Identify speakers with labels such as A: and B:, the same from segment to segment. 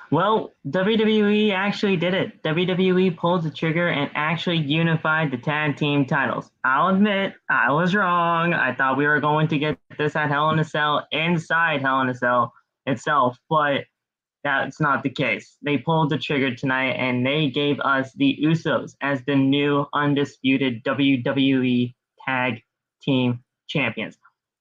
A: Well, WWE actually did it. WWE pulled the trigger and actually unified the tag team titles. I'll admit, I was wrong. I thought we were going to get this at Hell in a Cell inside Hell in a Cell itself, but that's not the case. They pulled the trigger tonight and they gave us the Usos as the new undisputed WWE tag team champions.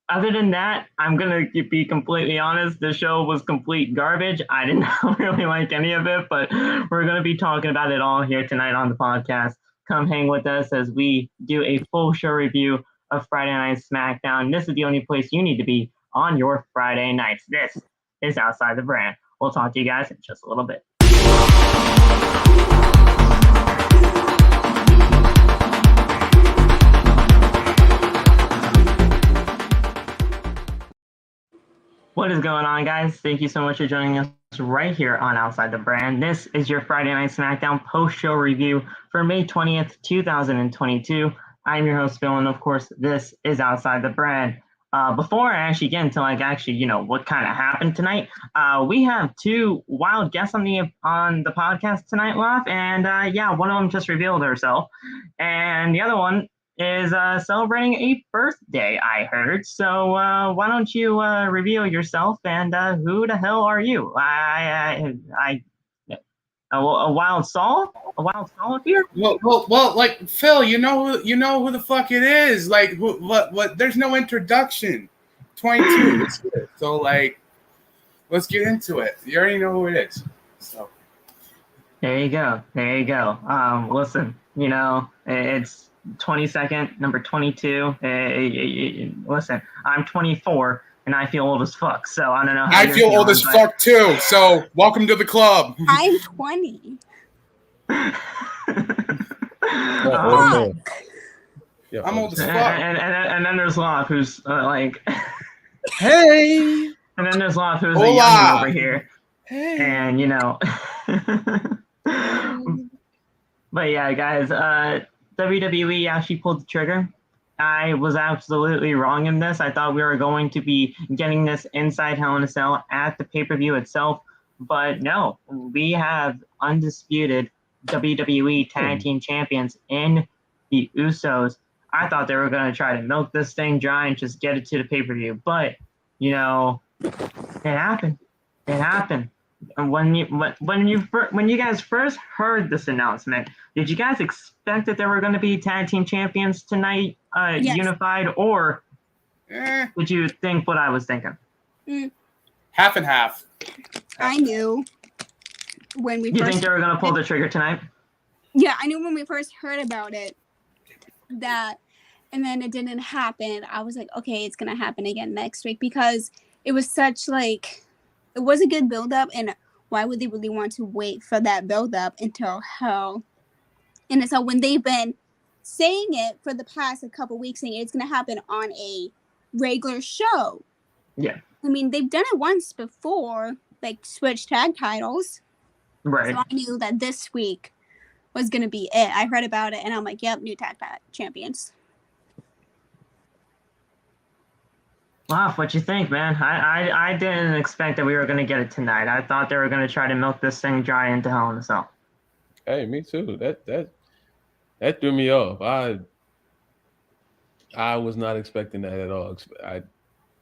A: Other than that, I'm going to be completely honest. The show was complete garbage. I did not really like any of it, but we're going to be talking about it all here tonight on the podcast. Come hang with us as we do a full show review of Friday Night SmackDown. This is the only place you need to be on your Friday nights. This is Outside the Brand. We'll talk to you guys in just a little bit. What is going on, guys? Thank you so much for joining us right here on Outside the Brand. This is your Friday Night SmackDown post-show review for May 20th, 2022. I'm your host, Phil, and of course, this is Outside the Brand. Before I actually get into what kind of happened tonight, we have two wild guests on the podcast tonight, Laf, and one of them just revealed herself, and the other one is celebrating a birthday, I heard. So why don't you reveal yourself and who the hell are you? A wild soul? A wild soul up here?
B: Well, like Phil, you know who the fuck it is. Like, what? There's no introduction. 22. So like, let's get into it. You already know who it is. So
A: there you go. Listen, it's 22nd, number 22. Listen, I'm 24 and I feel old as fuck. So I don't know how
B: I feel old as fuck too. So welcome to the club.
C: I'm 20.
B: I'm old as fuck.
A: And then there's Love, who's
B: hey.
A: And then there's Love, who's a young over here.
B: Hey.
A: And but yeah, guys, WWE actually pulled the trigger. I was absolutely wrong in this. I thought we were going to be getting this inside Hell in a Cell at the pay-per-view itself, but no, we have undisputed WWE Tag Team Champions in the Usos. I thought they were going to try to milk this thing dry and just get it to the pay-per-view, but it happened. And when you guys first heard this announcement, did you guys expect that there were going to be tag team champions tonight,
C: Yes.
A: unified, or did you think what I was thinking?
B: Half and half.
C: I knew when we.
A: You think they were going to pull the trigger tonight?
C: Yeah, I knew when we first heard about it that, and then it didn't happen. I was like, okay, it's gonna happen again next week because it was such it was a good build up, and why would they really want to wait for that build up until Hell? And so when they've been saying it for the past a couple weeks, saying it's going to happen on a regular show.
A: Yeah.
C: I mean, they've done it once before, switch tag titles.
A: Right.
C: So I knew that this week was going to be it. I heard about it, and I'm like, yep, new tag champions.
A: Wow, what you think, man? I didn't expect that we were going to get it tonight. I thought they were going to try to milk this thing dry into Hell in a Cell.
D: Hey, me too. That threw me off. I was not expecting that at all.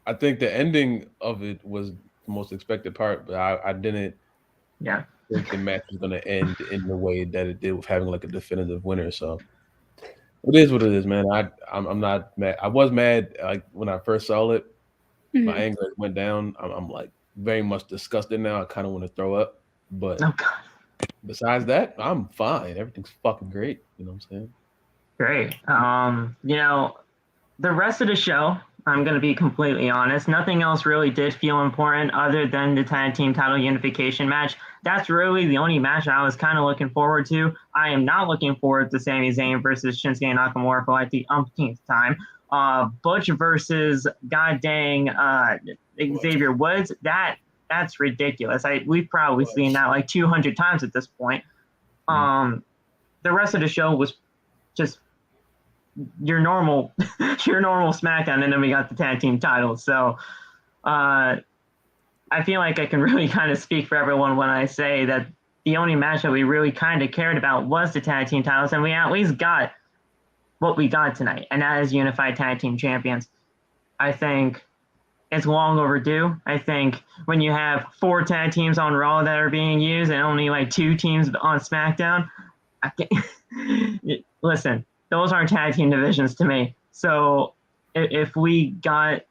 D: I think the ending of it was the most expected part, but I didn't think the match was going to end in the way that it did with having a definitive winner. So it is what it is, man. I'm not mad. I was mad when I first saw it. Mm-hmm. My anger went down. I'm very much disgusted now. I kind of want to throw up, but besides that, I'm fine. Everything's fucking great. You know what I'm saying?
A: Great. The rest of the show, I'm going to be completely honest, nothing else really did feel important other than the tag team title unification match. That's really the only match I was kind of looking forward to. I am not looking forward to Sami Zayn versus Shinsuke Nakamura for the umpteenth time. Butch versus goddamn Xavier Woods, that's ridiculous. We've probably seen that 200 times at this point. The rest of the show was just your normal SmackDown, and then we got the tag team titles. So I I feel like I can really kind of speak for everyone when I say that the only match that we really kind of cared about was the tag team titles, and we at least got what we got tonight, and that is unified tag team champions. I think it's long overdue. I think when you have 4 tag teams on Raw that are being used and only like 2 teams on SmackDown, listen, those aren't tag team divisions to me. So if we got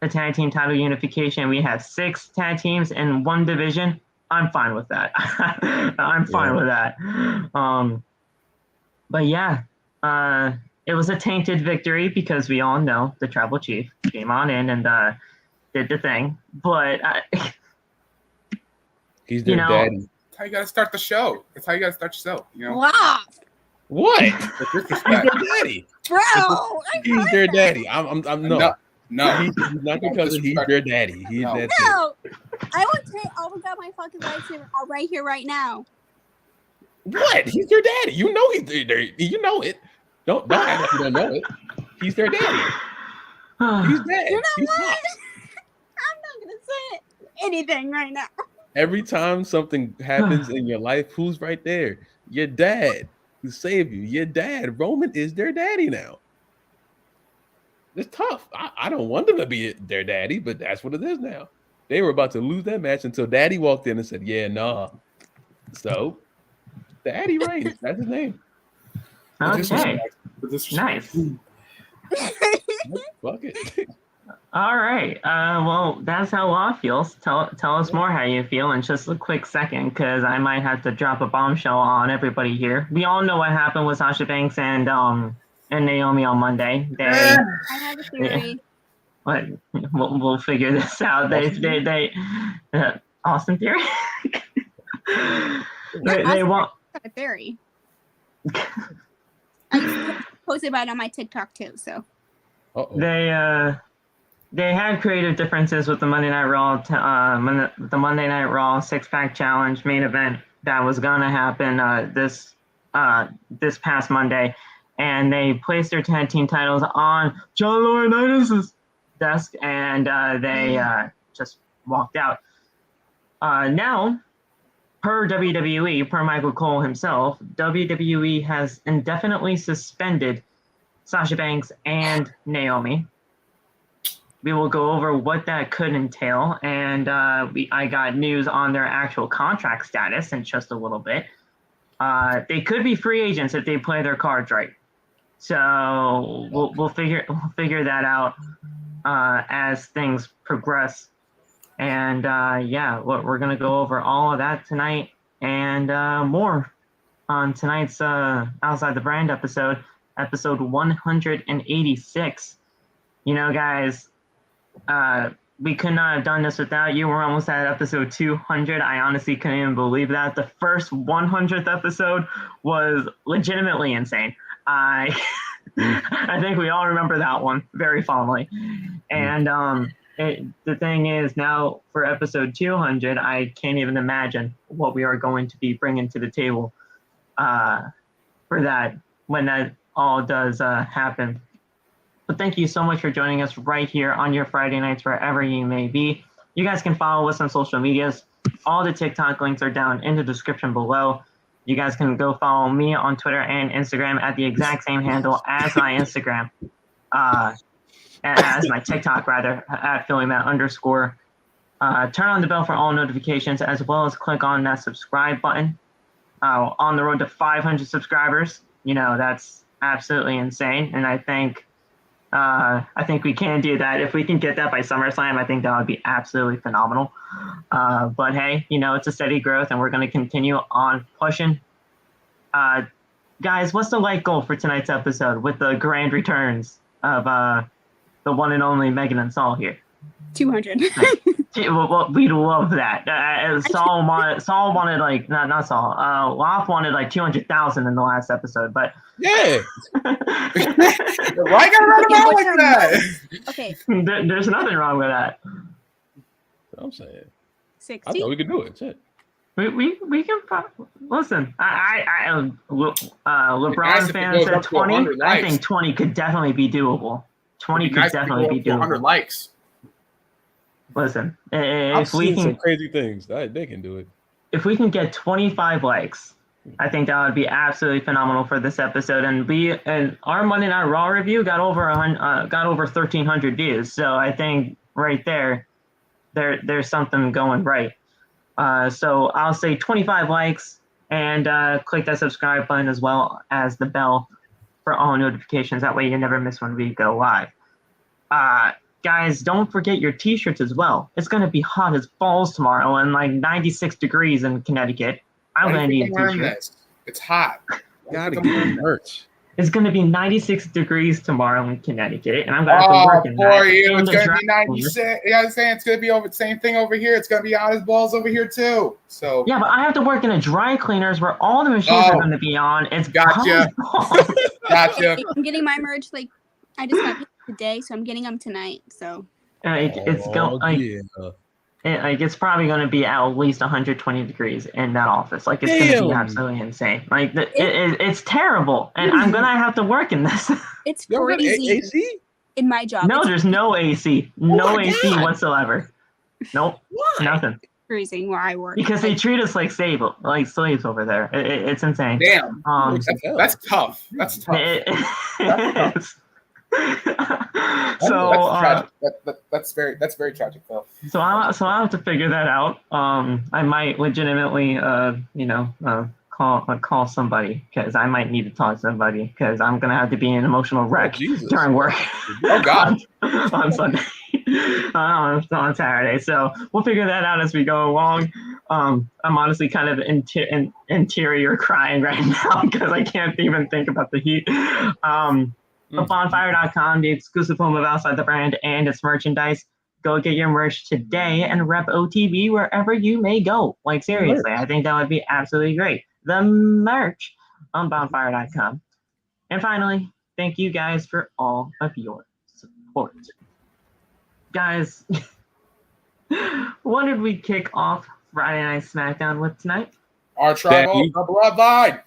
A: a tag team title unification, we have 6 tag teams in one division, I'm fine with that. I'm fine with that. But yeah, it was a tainted victory because we all know the tribal chief came on in and did the thing. But
D: he's their daddy.
B: That's how you gotta start the show. That's how you gotta start your show. You know?
C: Wow.
D: What? He's their daddy.
C: Bro,
D: He's their daddy. I'm no.
B: No.
D: He's not because he's their daddy. He's
B: No.
D: that's
C: no. I would say I would got my fucking lightsaber out right here, right now.
D: What? He's their daddy. You know he's their daddy. You know it. Don't act like you don't know it. He's their daddy. He's dad.
C: You know
D: He's
C: what?
D: not.
C: I'm not gonna say anything right now.
D: Every time something happens in your life, who's right there? Your dad who saved you. Your dad. Roman is their daddy now. It's tough. I don't want them to be their daddy, but that's what it is now. They were about to lose that match until Daddy walked in and said, "Yeah, nah." So, Daddy reigns. That's his name.
A: Okay. Nice.
D: Fuck it.
A: All right. Well, that's how Law feels. Tell us more how you feel in just a quick second, because I might have to drop a bombshell on everybody here. We all know what happened with Sasha Banks and Naomi on Monday.
C: I have a theory.
A: What? We'll figure this out. They Austin theory. they want
C: a theory. I posted about it on my TikTok too. So
A: they had creative differences with the Monday Night Raw, the Monday Night Raw 6-pack challenge main event that was gonna happen this past Monday, and they placed their tag team titles on John Laurinaitis' desk, and they just walked out. Now, per WWE, per Michael Cole himself, WWE has indefinitely suspended Sasha Banks and Naomi. We will go over what that could entail, and I got news on their actual contract status in just a little bit. They could be free agents if they play their cards right. So we'll figure that out as things progress. And we're gonna go over all of that tonight and more on tonight's Outside the Brand episode 186. You know, guys, we could not have done this without you. We're almost at episode 200. I honestly couldn't even believe that. The first 100th episode was legitimately insane. I think we all remember that one very fondly. And the thing is, now for episode 200, I can't even imagine what we are going to be bringing to the table for that when that all does happen. But thank you so much for joining us right here on your Friday nights, wherever you may be. You guys can follow us on social medias. All the TikTok links are down in the description below. You guys can go follow me on Twitter and Instagram at the exact same handle as my Instagram. As my TikTok, rather, at PhillyMatt_. Turn on the bell for all notifications, as well as click on that subscribe button. On the road to 500 subscribers, you know, that's absolutely insane. And I think we can do that. If we can get that by SummerSlam, I think that would be absolutely phenomenal. But hey, you know, it's a steady growth, and we're going to continue on pushing. Guys, what's the like goal for tonight's episode with the grand returns of the one and only Megan and Saul here?
C: 200.
A: Well, we'd love that. Saul wanted like not Saul. Loff wanted like 200,000 in the last episode, but
B: yeah. Why gotta run around like that?
C: Okay.
A: There's nothing wrong with that.
D: I'm saying
C: 60.
D: I thought we could do it. Shit.
A: We can listen. LeBron fans said 20. I think 20 could definitely be doable. 20 could definitely be doable.
B: 100 likes.
A: Listen,
D: I've
A: if we
D: seen
A: can,
D: some crazy things. They can do it.
A: if we can get 25 likes, I think that would be absolutely phenomenal for this episode. And our Monday Night Raw review got over 1,300 views. So I think right there's something going right. So I'll say 25 likes and click that subscribe button as well as the bell for all notifications. That way you never miss when we go live. Guys, don't forget your t-shirts as well. It's going to be hot as balls tomorrow and like 96 degrees in Connecticut. I'm going to need a t-shirt.
B: It's hot.
D: Gotta get merch.
A: It's going to be 96 degrees tomorrow in Connecticut, and I'm going to have to work in
B: for you. It's going to be 96. Yeah, I'm saying it's going to be over the same thing over here. It's going to be hot as balls over here too. So
A: yeah, but I have to work in a dry cleaners where all the machines are going to be on. It's
B: gotcha. Gotcha.
C: I'm getting my merch like I just got today, so I'm getting them tonight. So
A: it's probably going to be at least 120 degrees in that office. Like it's going to be absolutely insane. Like it's terrible, and I'm going to have to work in this.
C: It's crazy.
D: AC?
C: In my job.
A: No, there's no AC. No AC whatsoever. Nope.
C: Why?
A: Nothing.
C: Freezing where I work
A: because they treat us like slaves over there. It's insane.
B: Damn. That's tough. That's tough. That's very tragic, though.
A: So I'll have to figure that out. I might legitimately, call somebody because I might need to talk to somebody because I'm gonna have to be an emotional wreck during work.
B: Oh God.
A: on Sunday, on Saturday. So we'll figure that out as we go along. I'm honestly kind of interior crying right now because I can't even think about the heat. Bonfire.com, the exclusive home of Outside the Brand and its merchandise. Go get your merch today and rep OTB wherever you may go. Like, seriously, I think that would be absolutely great. The merch on Bonfire.com. And finally, thank you guys for all of your support. Guys, what did we kick off Friday Night SmackDown with tonight?
B: Our tribal, the Bloodline.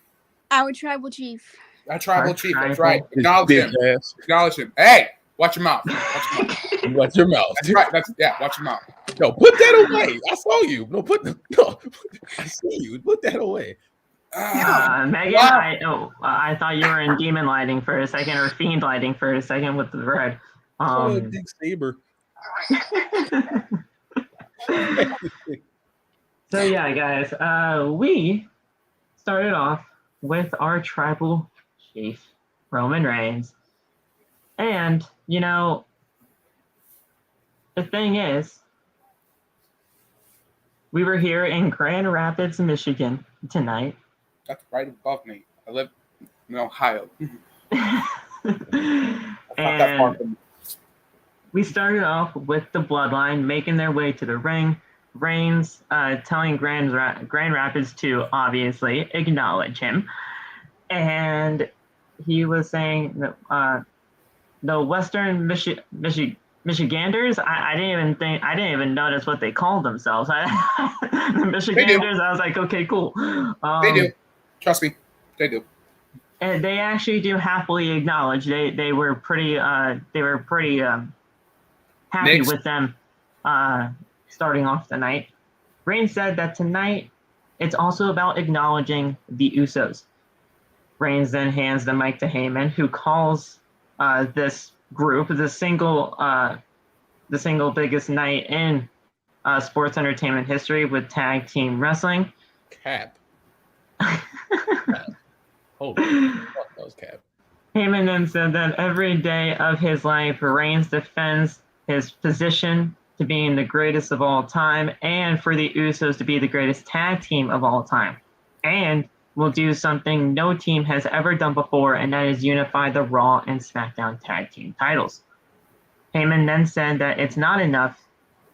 C: Our tribal chief.
B: Our tribal chief, that's right. Acknowledge him. Acknowledge him. Hey, watch your mouth.
D: Watch your mouth.
B: That's right. Watch your mouth.
D: No, put that away. I saw you. I see you. Put that away.
A: Megan, I thought you were in demon lighting for a second or fiend lighting for a second with the red.
D: Big saber.
A: So yeah, guys, we started off with our tribal chief, Roman Reigns. And, the thing is, we were here in Grand Rapids, Michigan tonight.
B: That's right above me. I live in Ohio.
A: And we started off with the Bloodline making their way to the ring. Reigns telling Grand Rapids to obviously acknowledge him. And he was saying that the Western Michiganders, I didn't even notice what they called themselves. The Michiganders, I was like, okay, cool.
B: They do. Trust me, they do.
A: And they actually do happily acknowledge they were pretty happy
B: Next.
A: with them starting off the night. Reigns said that tonight it's also about acknowledging the Usos. Reigns then hands the mic to Heyman, who calls this group the single biggest night in sports entertainment history with tag team wrestling.
D: Cap. Holy fuck, that was cap.
A: Heyman then said that every day of his life, Reigns defends his position to being the greatest of all time and for the Usos to be the greatest tag team of all time. And will do something no team has ever done before, and that is unify the Raw and SmackDown tag team titles. Heyman then said that it's not enough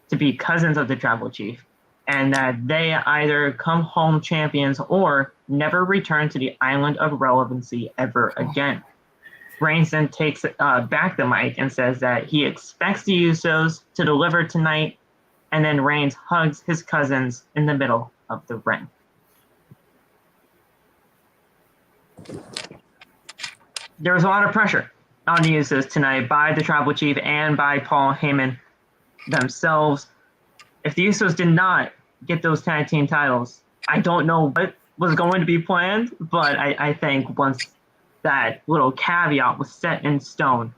A: to be cousins of the tribal chief, and that they either come home champions or never return to the island of relevancy ever again. Reigns then takes back the mic and says that he expects the Usos to deliver tonight, and then Reigns hugs his cousins in the middle of the ring. There was a lot of pressure on the Usos tonight by the tribal chief and by Paul Heyman themselves. if the Usos did not get those tag team titles, I don't know what was going to be planned, but I think once that little caveat was set in stone,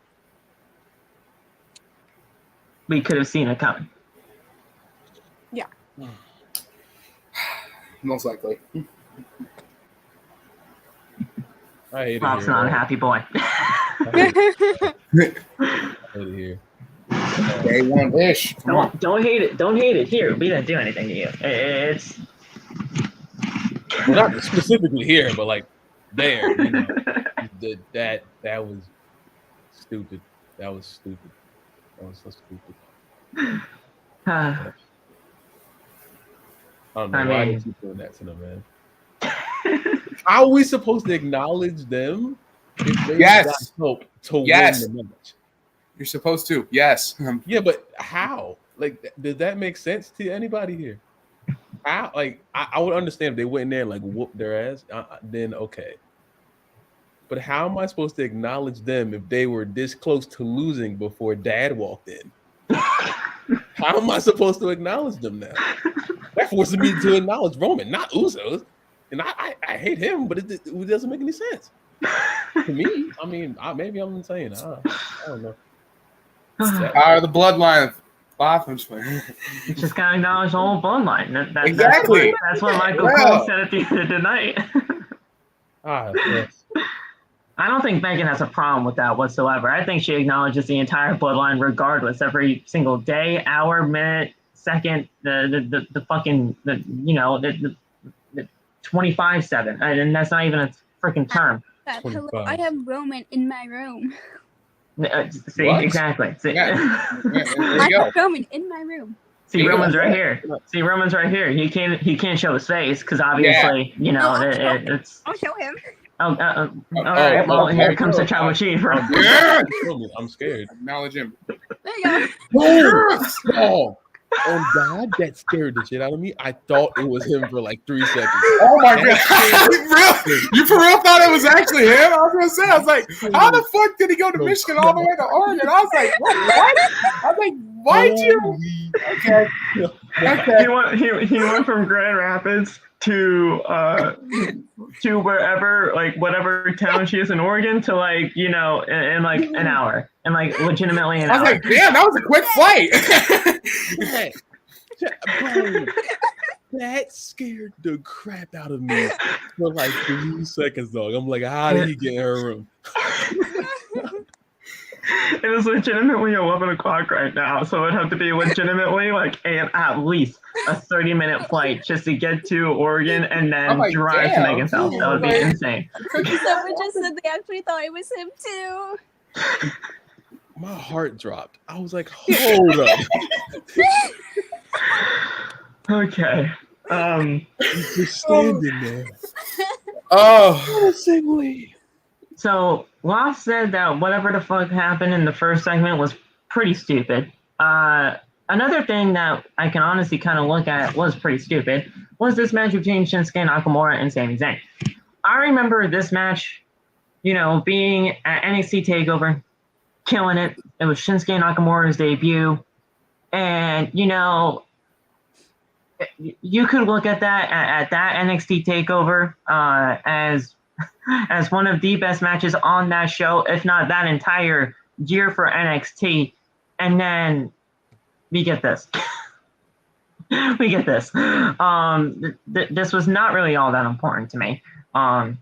A: we could have seen it coming.
C: Yeah.
B: Most likely.
D: I hate it.
A: Rob's not a happy boy.
D: I hate it here.
B: Day one ish.
A: Don't hate it. Don't hate it. Here, we didn't do anything to you. It's
D: well, not specifically here, but like there. You know, that was stupid. That was stupid. That was so stupid. I don't know why you keep doing that to them, man. How are we supposed to acknowledge them if they got help to win the match?
B: You're supposed to. Yes.
D: Yeah, but how? Like, does that make sense to anybody here? How? Like, I would understand if they went in there and like whooped their ass. Then okay. But how am I supposed to acknowledge them if they were this close to losing before Dad walked in? How am I supposed to acknowledge them now? That forces me to acknowledge Roman, not Usos. And I hate him, but it doesn't make any sense to me. I mean, maybe I'm insane. I don't know.
B: The bloodline.
A: You just gotta acknowledge the whole bloodline.
B: Exactly.
A: That's what Michael Cole said at the end of the night.
D: Yes.
A: I don't think Megan has a problem with that whatsoever. I think she acknowledges the entire bloodline regardless, every single day, hour, minute, second, the fucking 25/7, and that's not even a freaking term.
C: Hello, I have Roman in my room.
A: See, what? Exactly. See,
C: I have Roman in my room.
A: See, Roman's right here. See, Roman's right here. He can't show his face because obviously, it's.
C: I'll show him.
A: All right. Well, here comes the tribal chief.
D: I'm scared.
B: Acknowledge him.
C: There you
D: go. Oh God, that scared the shit out of me. I thought it was him for like 3 seconds.
B: Oh my God! You for real thought it was actually him? I was gonna say, I was like, how the fuck did he go to Michigan all the way to Oregon? I was like, what? I was like, why'd you? Okay.
A: He went from Grand Rapids to wherever, like whatever town she is in Oregon, to like in like an hour, and like legitimately an hour.
B: I was like, damn, that was a quick flight.
D: Bro, that scared the crap out of me for like 3 seconds, dog. I'm like, how did he get in her room?
A: It is legitimately 11 o'clock right now, so it'd have to be legitimately like at least a 30-minute flight just to get to Oregon and then drive to Megan's house. That would be insane.
C: Someone just said they actually thought it was him too.
D: My heart dropped. I was like, hold up.
A: Okay.
D: He's just standing there.
B: Menacingly.
A: So, Lost said that whatever the fuck happened in the first segment was pretty stupid. Another thing that I can honestly kind of look at was pretty stupid was this match between Shinsuke Nakamura and Sami Zayn. I remember this match, being at NXT TakeOver, killing it. It was Shinsuke Nakamura's debut. And, you could look at that NXT TakeOver as one of the best matches on that show, if not that entire year for NXT. And then we get this. This was not really all that important to me. Sami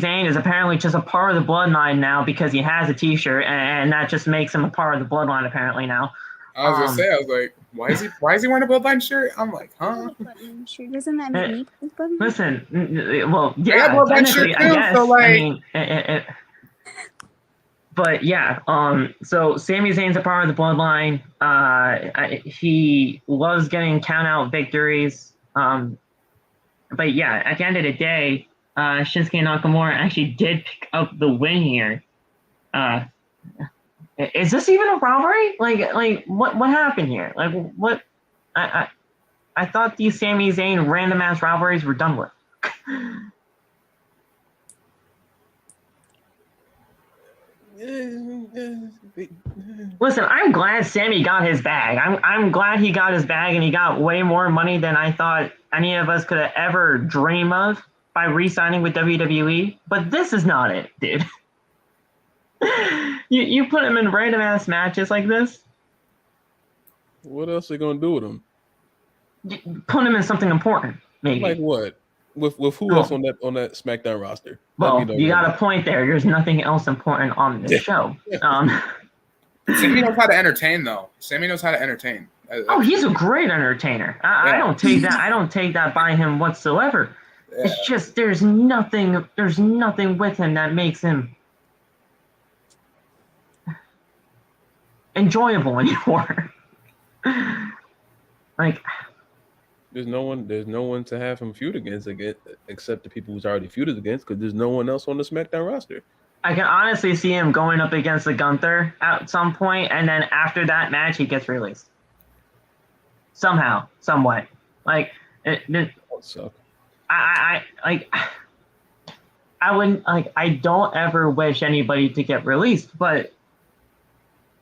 A: Zayn is apparently just a part of the bloodline now because he has a t-shirt, and that just makes him a part of the bloodline apparently now.
B: I was gonna say, I was like, why is he wearing a bloodline shirt? I'm like, huh?
C: Doesn't that make bloodline?
A: Listen, well, yeah, technically, I guess.
B: So like,
A: I mean, but yeah, so Sami Zayn's a part of the bloodline. He loves getting count out victories. But yeah, at the end of the day, Shinsuke Nakamura actually did pick up the win here. Is this even a robbery? Like what happened here? Like what? I thought these Sami Zayn random ass robberies were done with. Listen, I'm glad Sami got his bag. I'm glad he got his bag, and he got way more money than I thought any of us could have ever dream of by re-signing with WWE. But this is not it, dude. you put him in random ass matches like this.
D: What else are they gonna do with him?
A: Put him in something important, maybe.
D: Like what? With who else on that SmackDown roster?
A: Well, you got a point there. There's nothing else important on this show.
B: Sami knows how to entertain, though. Sami knows how to entertain.
A: Oh, he's a great entertainer. I don't take that. I don't take that by him whatsoever. Yeah. It's just there's nothing with him that makes him enjoyable anymore. Like,
D: there's no one to have him feud against except the people who's already feuded against, because there's no one else on the SmackDown roster. I
A: can honestly see him going up against the Gunther at some point, and then after that match, he gets released. Somehow, somewhat. Like, it would suck. I wouldn't, like, I don't ever wish anybody to get released, but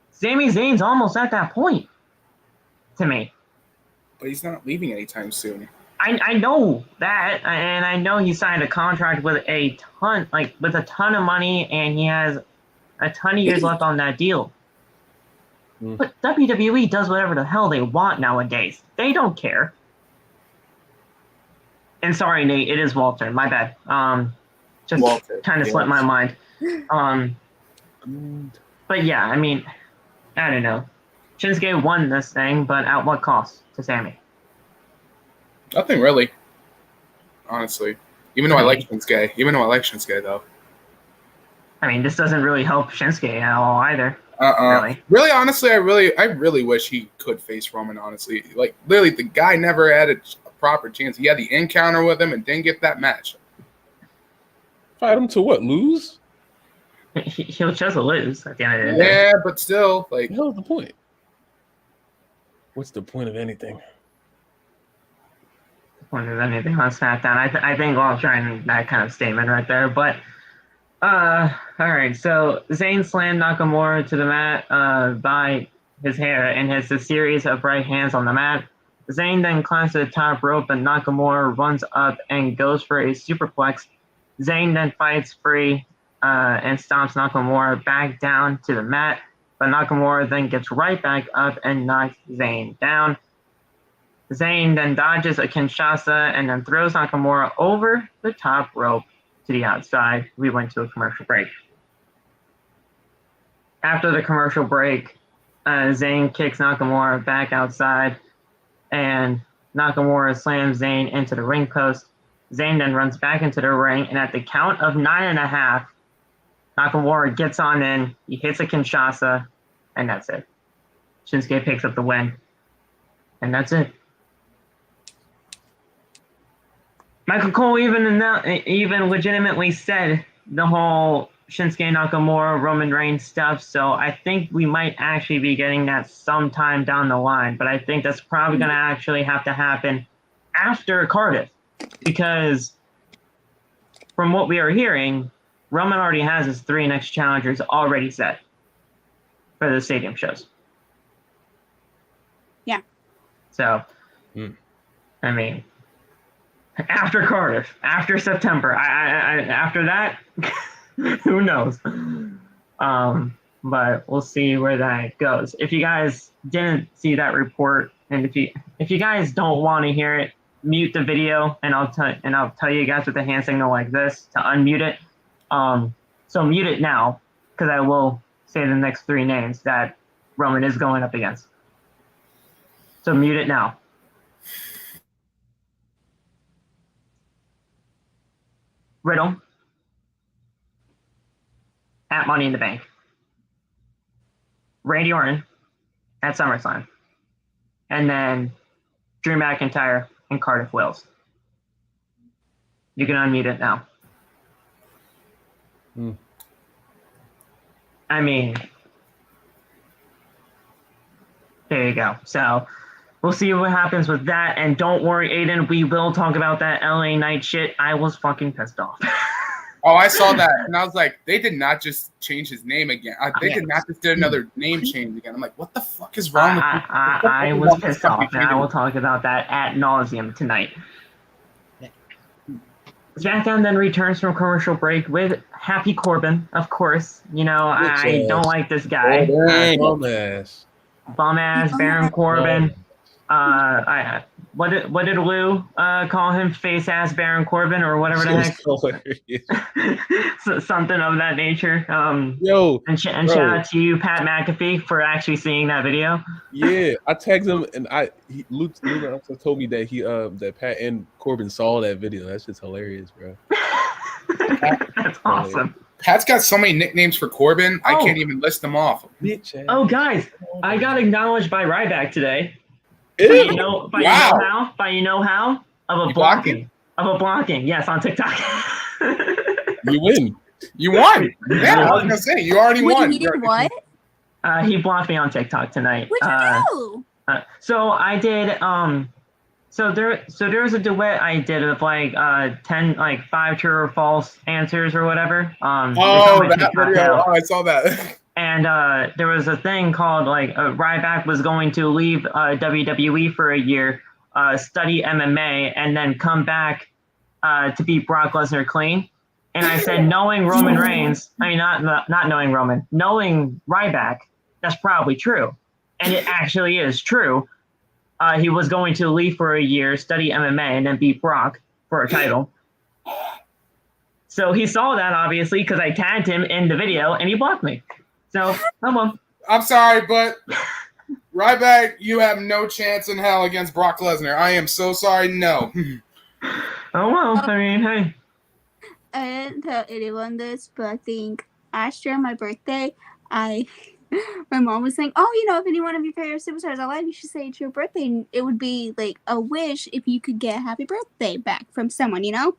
A: Sami Zayn's almost at that point to me.
B: But he's not leaving anytime soon.
A: I know that, and I know he signed a contract with a ton of money, and he has a ton of years left on that deal. But WWE does whatever the hell they want nowadays. They don't care. And sorry, Nate, it is Walter. My bad. Just kind of slipped my mind. But yeah, I mean, I don't know. Shinsuke won this thing, but at what cost to Sami?
B: Nothing really. Honestly. Even though I like Shinsuke, though.
A: I mean, this doesn't really help Shinsuke at all either.
B: Really, honestly, I really wish he could face Roman, honestly. Like, literally, the guy never had a proper chance. He had the encounter with him and didn't get that match.
D: Fight him to what? Lose?
A: He'll just lose at the end of the day.
B: Yeah, but still, like...
D: What the hell is the point? What's the point of anything?
A: Point of anything on SmackDown? I think I'll try and that kind of statement right there. But, all right. So Zayn slammed Nakamura to the mat by his hair and has a series of right hands on the mat. Zayn then climbs to the top rope, and Nakamura runs up and goes for a superplex. Zayn then fights free and stomps Nakamura back down to the mat. But Nakamura then gets right back up and knocks Zayn down. Zayn then dodges a Kinshasa and then throws Nakamura over the top rope to the outside. We went to a commercial break. After the commercial break, Zayn kicks Nakamura back outside, and Nakamura slams Zayn into the ring post. Zayn then runs back into the ring, and at the count of 9.5, Nakamura gets on in, he hits a Kinshasa, and that's it. Shinsuke picks up the win, and that's it. Michael Cole even legitimately said the whole Shinsuke Nakamura Roman Reigns stuff, so I think we might actually be getting that sometime down the line, but I think that's probably going to actually have to happen after Cardiff, because from what we are hearing, Roman already has his 3 next challengers already set for the stadium shows.
C: Yeah.
A: So, I mean, after Cardiff, after September, after that, who knows? But we'll see where that goes. If you guys didn't see that report, and if you guys don't want to hear it, mute the video, and I'll tell you guys with a hand signal like this to unmute it. So mute it now, because I will say the next 3 names that Roman is going up against. So mute it now. Riddle at Money in the Bank. Randy Orton at SummerSlam. And then Drew McIntyre and Cardiff Wills. You can unmute it now. I mean, there you go. So we'll see what happens with that. And don't worry, Aiden, we will talk about that LA Knight shit. I was fucking pissed off.
B: Oh, I saw that, and I was like, they did not just change his name again. They did not just do another name change again. I'm like, what the fuck is wrong with you?
A: I was pissed off, and I will talk about that ad nauseum tonight. SmackDown then returns from commercial break with Happy Corbin, of course. You know, I don't like this guy. Bum ass Baron Corbin. What did Lou call him? Face ass Baron Corbin or whatever the heck. So, something of that nature. And shout out to you, Pat McAfee, for actually seeing that video.
D: Yeah, I tagged him, and Luke also told me that that Pat and Corbin saw that video. That's just hilarious, bro.
A: That's awesome.
B: Pat's got so many nicknames for Corbin, I can't even list them off.
A: Oh, guys, I got acknowledged by Ryback today. But you know how? Of a blocking. Yes, on TikTok.
D: You win.
B: You won. Yeah, I was gonna say you already won.
C: He did what?
A: He blocked me on TikTok tonight.
C: What'd you do?
A: So I did. So there was a duet I did of 5 true or false answers or whatever.
B: That video. Oh, I saw that.
A: And there was a thing called Ryback was going to leave WWE for a year, study MMA, and then come back to beat Brock Lesnar clean. And I said, knowing Roman Reigns, not knowing Roman, knowing Ryback, that's probably true. And it actually is true. He was going to leave for a year, study MMA, and then beat Brock for a title. So he saw that, obviously, because I tagged him in the video, and he blocked me. So, come on. I'm
B: sorry, but Ryback, you have no chance in hell against Brock Lesnar. I am so sorry. No.
A: Oh, well, I mean, hey.
C: I didn't tell anyone this, but I think after my birthday, my mom was saying, if any one of your favorite superstars are alive, you should say it's your birthday. And it would be like a wish if you could get a happy birthday back from someone, you know?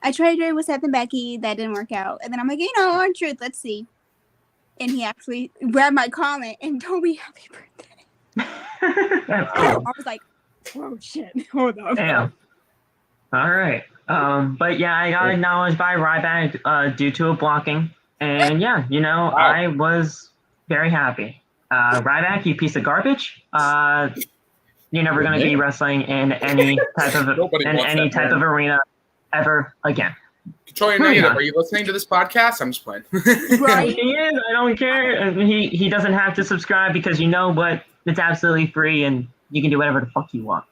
C: I tried it with Seth and Becky. That didn't work out. And then I'm like, on truth, let's see. And he actually read my comment and told me happy birthday. I was like, oh, shit. Hold on.
A: Damn. All right. But yeah, I got acknowledged by Ryback due to a blocking. And yeah, wow. I was very happy. Ryback, you piece of garbage. You're never going to be wrestling in any type of arena ever again.
B: Control your negative. Are you listening to this podcast? I'm just playing.
A: Right. He is. I don't care. He doesn't have to subscribe because you know what? It's absolutely free and you can do whatever the fuck you want.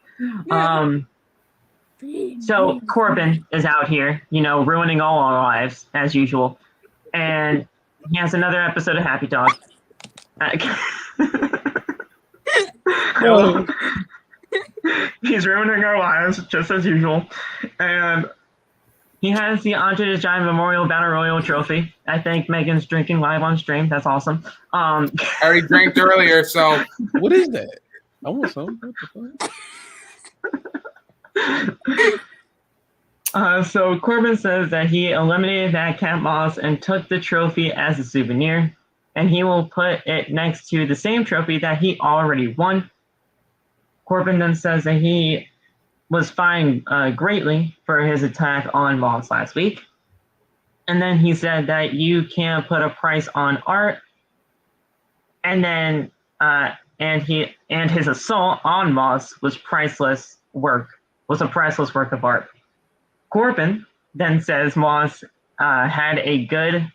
A: So Corbin is out here, ruining all our lives as usual. And he has another episode of Happy Dog. He's ruining our lives just as usual. And he has the Andre the Giant Memorial Battle Royal trophy. I think Megan's drinking live on stream. That's awesome.
B: I already drank earlier, so
D: what is that? I want some. What
A: the fuck? So Corbin says that he eliminated that Cat Moss and took the trophy as a souvenir, and he will put it next to the same trophy that he already won. Corbin then says that he was fined greatly for his attack on Moss last week. And then he said that you can't put a price on art. And then and his assault on Moss was a priceless work of art. Corbin then says Moss had a good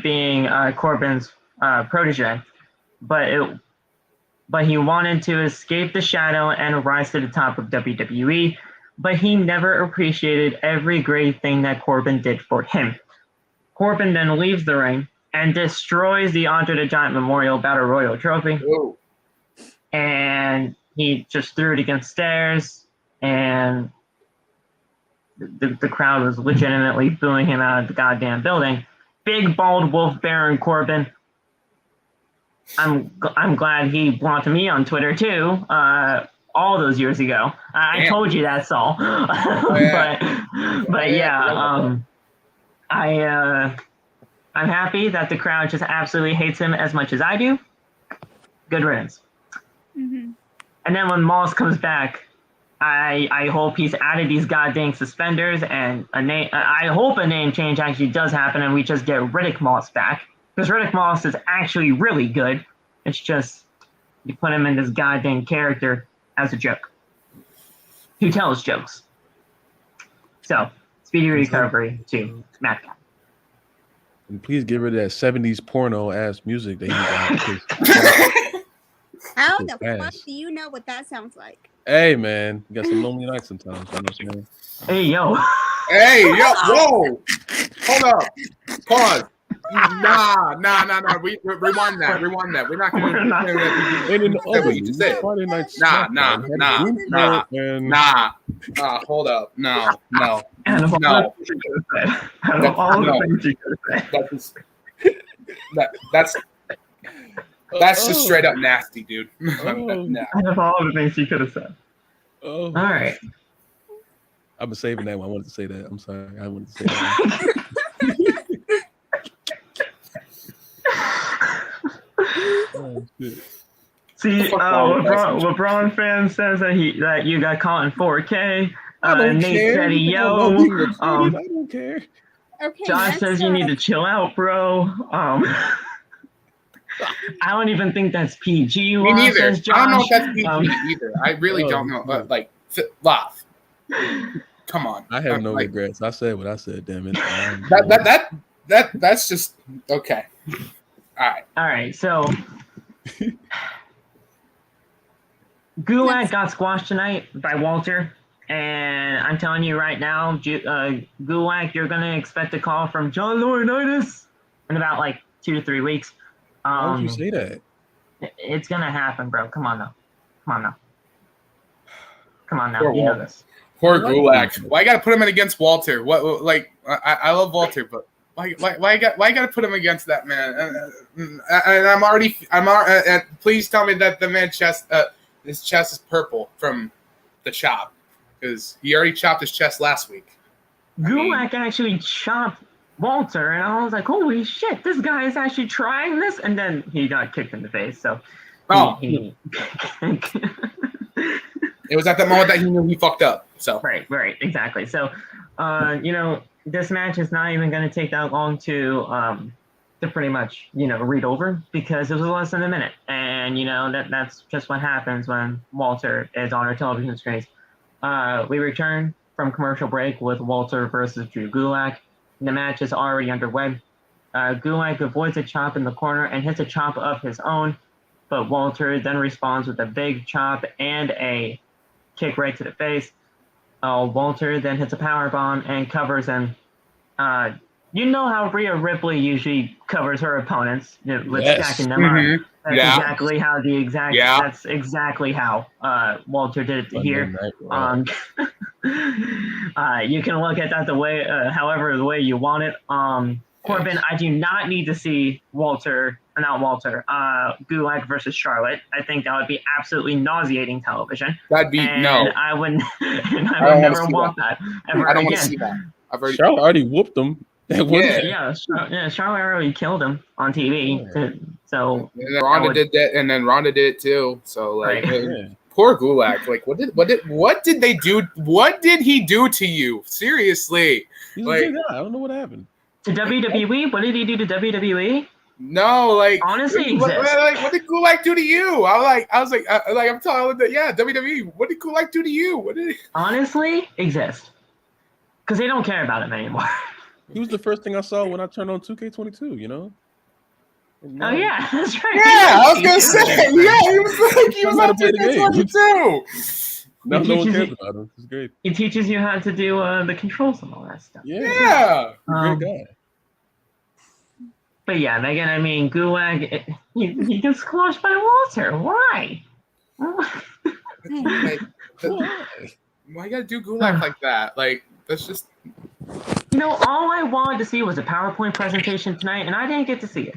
A: being Corbin's protege, but he wanted to escape the shadow and rise to the top of WWE, but he never appreciated every great thing that Corbin did for him. Corbin then leaves the ring and destroys the Andre the Giant Memorial Battle Royal trophy.
B: Whoa.
A: And he just threw it against stairs, and the crowd was legitimately booing him out of the goddamn building. Big bald wolf Baron Corbin. I'm glad he blocked me on Twitter too. All those years ago. I told you that, Saul. But yeah, I'm happy that the crowd just absolutely hates him as much as I do. Good riddance. Mm-hmm. And then when Moss comes back, I hope he's added these goddamn suspenders, and a name. I hope a name change actually does happen, and we just get Riddick Moss back, because Riddick Moss is actually really good. It's just you put him in this goddamn character as a joke, who tells jokes. So speedy recovery to SmackDown.
D: And please get rid of that 70s porno ass music that he got.
C: How the fuck do you know what that sounds like?
D: Hey man, you got some lonely nights sometimes. You know what I'm saying?
A: Hey yo.
B: Hey yo, whoa! Hold up, pause. Nah. Rewind that. We're not gonna. Nah. Hold up. No. That's just straight up nasty, dude.
A: Out of all the things you could have said.
D: Oh.
A: All right.
D: I've been saving that one. I wanted to say that. I'm sorry. I wanted to say that. Oh, shit.
A: See, LeBron fan says that you got caught in 4K. Nate said, "Yo,
D: I don't care."
C: Okay,
A: Josh says you need to chill out, bro. I don't even think that's PG.
B: Me neither. I don't know if that's PG either. I really don't know. But laugh. Come on.
D: I have no regrets. I said what I said. Damn it.
B: That's just okay. All
A: right. So Gulak got squashed tonight by Walter, and I'm telling you right now, Gulak, you're gonna expect a call from John Laurinaitis in about 2 to 3 weeks.
D: Why would you say that?
A: It's gonna happen, bro. Come on now.
B: Poor
A: you know this.
B: Poor Gulak. Why you gotta put him in against Walter? What? I love Walter, but why you gotta put him against that man? And I'm already. Please tell me that the man's chest, his chest is purple from the chop, because he already chopped his chest last week.
A: Gulak actually chopped Walter, and I was like, holy shit, this guy is actually trying this, and then he got kicked in the face. So it
B: was at that moment that he knew he fucked up. So
A: right, exactly. So this match is not even going to take that long to pretty much read over, because it was less than a minute, and that's just what happens when Walter is on our television screens. We return from commercial break with Walter versus Drew Gulak. The match is already underway. Gulak avoids a chop in the corner and hits a chop of his own, but Walter then responds with a big chop and a kick right to the face. Walter then hits a powerbomb and covers him. You know how Rhea Ripley usually covers her opponents with stacking them up. That's exactly how Walter did it here. You can look at that the way you want it. Corbin, I do not need to see Gulak versus Charlotte. I think that would be absolutely nauseating television.
B: That'd be no.
A: I would never want that ever
B: I don't
A: again.
B: want to see that.
D: Charlotte already whooped him.
A: Charlotte already killed him on TV. So
B: and then Ronda did that, and then Ronda did it too. So poor Gulak. What did they do? What did he do to you? Seriously,
D: he's a good guy. I don't know what happened
A: to WWE. What did he do to WWE?
B: No,
A: honestly,
B: what did Gulak do to you? I'm telling WWE. What did Gulak do to you? What did he
A: honestly exist? Because they don't care about him anymore.
D: He was the first thing I saw when I turned on 2K22,
A: Oh yeah, that's right.
B: Yeah, I was gonna say, he was on 2K22.
D: No one cares about him. It's great.
A: He teaches you how to do the controls and all that stuff.
B: Yeah.
D: Great guy.
A: But yeah, again, I mean, Gulak, he gets squashed by Walter. Why?
B: Why you gotta do Gulak like that? That's just.
A: All I wanted to see was a PowerPoint presentation tonight, and I didn't get to see it.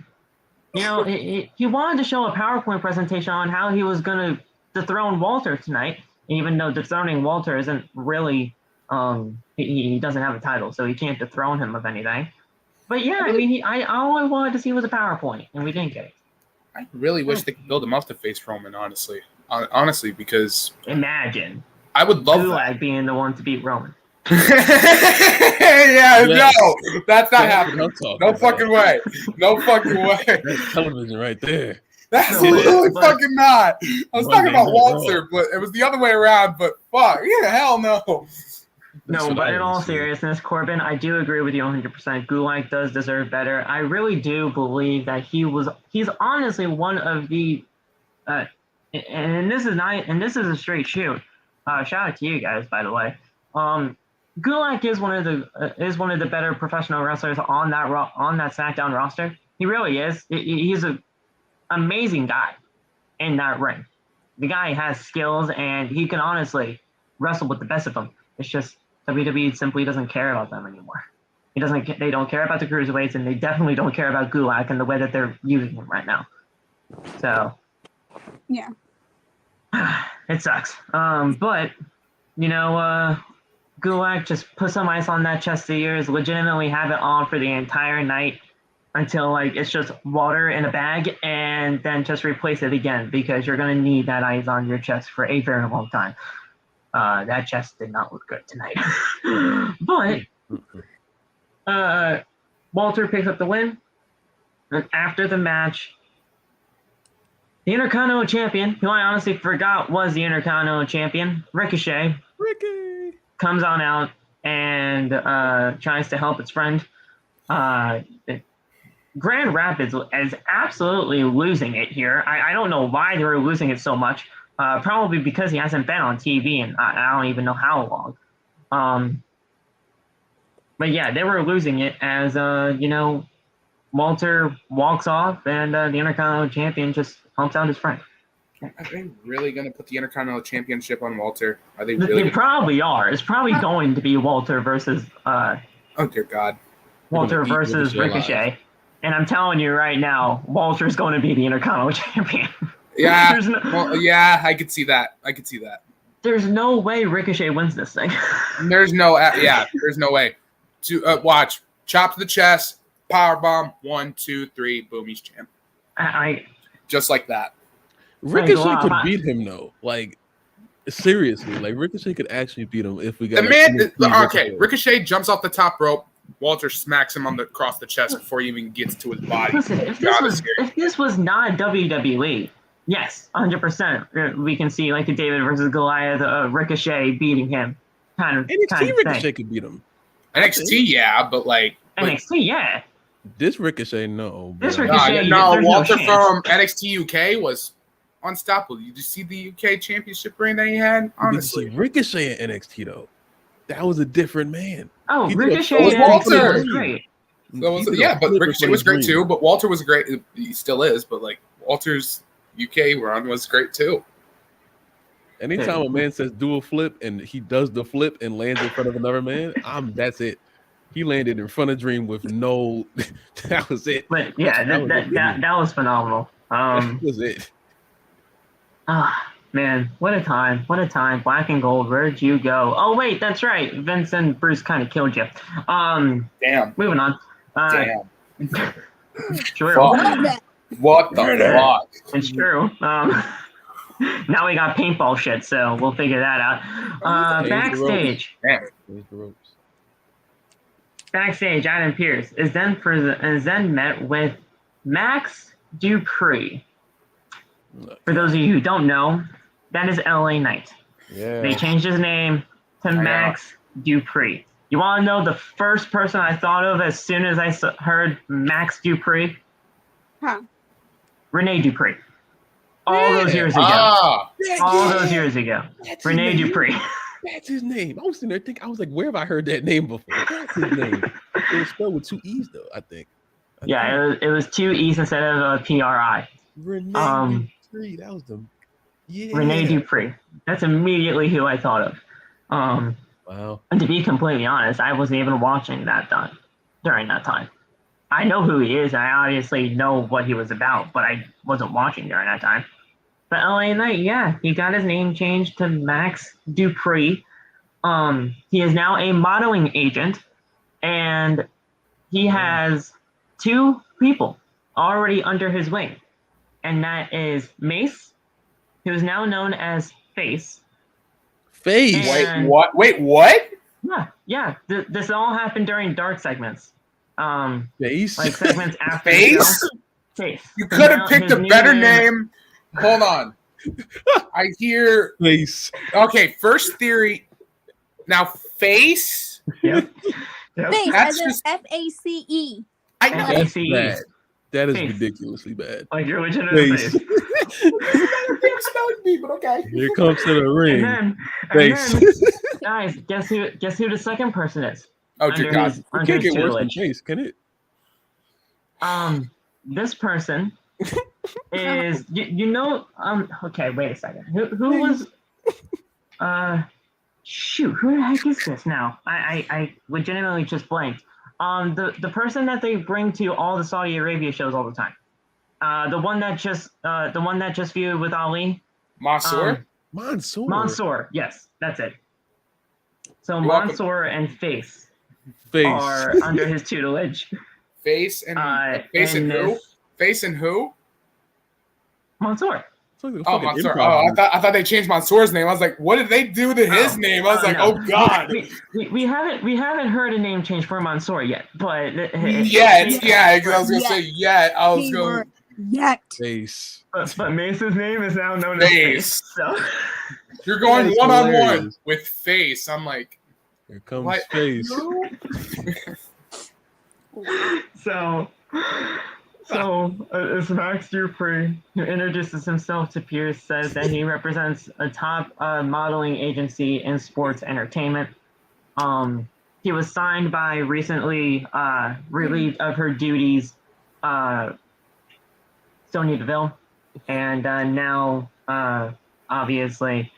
A: He wanted to show a PowerPoint presentation on how he was going to dethrone Walter tonight, even though dethroning Walter isn't really, he doesn't have a title, so he can't dethrone him of anything. But yeah, I mean, all I wanted to see was a PowerPoint, and we didn't get it.
B: I really wish they could build him up to face Roman, honestly. Honestly, because...
A: Imagine.
B: I would love
A: Gulak being the one to beat Roman.
B: No, that's not happening. No fucking way. No fucking way.
D: That's television right there.
B: That's absolutely fucking not. I was talking about Walter, but it was the other way around. But fuck, yeah, hell no.
A: No, but in all seriousness, Corbin, I do agree with you 100%. Gulak does deserve better. I really do believe that he's honestly one of the, and this is a straight shoot. Shout out to you guys, by the way. Gulak is one of the better professional wrestlers on that SmackDown roster. He really is. He's an amazing guy in that ring. The guy has skills and he can honestly wrestle with the best of them. It's just WWE simply doesn't care about them anymore. They don't care about the cruiserweights, and they definitely don't care about Gulak and the way that they're using him right now. So
C: yeah,
A: it sucks. But Gulak just put some ice on that chest of yours, legitimately have it on for the entire night until it's just water in a bag, and then just replace it again because you're going to need that ice on your chest for a very long time. That chest did not look good tonight. But Walter picks up the win. And after the match, the Intercontinental Champion, who I honestly forgot was the Intercontinental Champion, Ricochet, comes on out and tries to help its friend. Grand Rapids is absolutely losing it here. I don't know why they were losing it so much. Probably because he hasn't been on TV in I don't even know how long. But yeah, they were losing it as Walter walks off and the Intercontinental Champion just helps out his friend.
B: Are they really going to put the Intercontinental Championship on Walter? Are they really?
A: They probably are. It's probably going to be Walter versus.
B: Oh dear God.
A: Walter versus Ricochet, and I'm telling you right now, Walter's going to be the Intercontinental Champion.
B: Yeah. I could see that.
A: There's no way Ricochet wins this thing.
B: There's no way. To watch, chop to the chest, power bomb, 1, 2, 3, boom, he's champ. Just like that.
D: Ricochet could beat him though. Seriously, Ricochet could actually beat him if we got
B: Ricochet jumps off the top rope. Walter smacks him across the chest before he even gets to his body.
A: Listen, if this was not WWE, yes, 100%, we can see the David versus Goliath, Ricochet beating him kind of
D: Ricochet
A: thing.
D: could beat him.
B: NXT, yeah, but
A: NXT, yeah.
D: This Ricochet, no.
A: This Ricochet,
B: Walter from NXT UK was unstoppable. You just see the UK Championship reign that he had. Honestly,
D: Ricochet in NXT though, that was a different man.
A: Oh, Ricochet was
B: Walter.
A: Was great.
B: But Ricochet was great too. But Walter was great. He still is. But Walter's UK run was great too.
D: Anytime a man says do a flip and he does the flip and lands in front of another man, that's it. He landed in front of Dream with no. That was it.
A: But yeah, that was phenomenal.
D: That was it.
A: Man, what a time. What a time. Black and Gold, where'd you go? Oh, wait, that's right. Vince and Bruce kind of killed you.
B: Damn.
A: Moving on.
B: Damn.
A: True.
B: What the fuck?
A: It's true. Now we got paintball shit, so we'll figure that out. Backstage. Backstage, Adam Pearce is then met with Max Dupree. For those of you who don't know, that is LA Knight.
D: Yeah.
A: They changed his name to Max Dupree. You want to know the first person I thought of as soon as I heard Max Dupree?
C: Huh.
A: Renee Dupree. All those years ago. Those years ago. Renee Dupree.
D: That's his name. I was sitting there thinking, I was like, where have I heard that name before? That's his name. It was spelled with 2 E's though, I think.
A: It was 2 E's instead of PRI.
D: Renee Dupree. That was the
A: Renee Dupree. That's immediately who I thought of.
D: Wow.
A: And to be completely honest, I wasn't even watching during that time. I know who he is. I obviously know what he was about, but I wasn't watching during that time. But LA Knight, yeah, he got his name changed to Max Dupree. He is now a modeling agent, and he has 2 people already under his wing. And that is Mace, who is now known as Face.
D: Face.
B: Wait, what? Wait, what?
A: Yeah. This all happened during dark segments.
D: Face.
A: Like segments after
B: Face?
A: the show. Face.
B: You could have picked
A: his
B: a
A: new
B: better name. Hold on. I hear.
D: Face.
B: Okay, first theory. Now, face.
A: Yep.
C: Face
B: That's
C: as in
B: just-
C: FACE.
B: I know.
D: That's
A: FACE.
D: bad. That is
A: Face.
D: ridiculously bad.
A: Like your legitimate
D: Face.
A: face.
B: Spelling bee, but okay.
D: Here comes to the ring.
A: And
D: Face.
A: then, guys, guess who the second person is?
B: Oh dear
A: Under
B: God.
A: his-
D: It
A: under
D: can't
A: his
D: get worse than
A: tutelage.
D: face, can it?
A: This person is okay, wait a second. Who was shoot, who the heck is this now? I legitimately just blanked. The person that they bring to all the Saudi Arabia shows all the time. The one that just feuded with Ali.
B: Mansoor.
A: Mansoor, yes, that's it. So
B: You're welcome.
A: Mansoor and Face
D: Face.
A: are under his tutelage.
B: Face and face and who? Face and who?
A: Mansoor.
D: It's like a
B: Oh,
D: fucking
B: Mansoor.
D: improv
B: Oh, I thought they changed Mansoor's name. I was like, what did they do to his name? I was like,
A: no.
B: oh God.
A: We haven't heard a name change for Mansoor yet, but
B: Yeah, I was gonna say yet. I was going
C: Yet.
D: Face.
A: but Mace's name is now known as Face. So
B: you're going
D: That's
B: one-on-one
D: hilarious.
B: with Face. I'm like,
D: Here comes
B: what?
D: face.
A: So it's Max Dupree, who introduces himself to Pierce, says that he represents a top modeling agency in sports entertainment. He was signed by recently relieved of her duties, Sonya Deville, and now obviously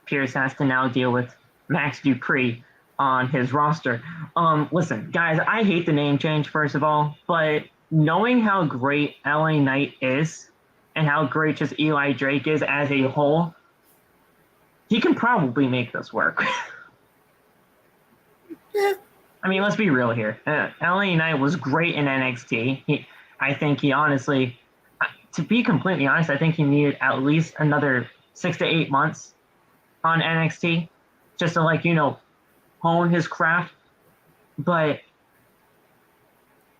A: Pierce has to now deal with Max Dupree on his roster. Listen, guys, I hate the name change, first of all, but knowing how great LA Knight is and how great just Eli Drake is as a whole, he can probably make this work. I mean, let's be real here. LA Knight was great in NXT. I think he honestly, to be completely honest, I think he needed at least another 6 to 8 months on NXT just to hone his craft. But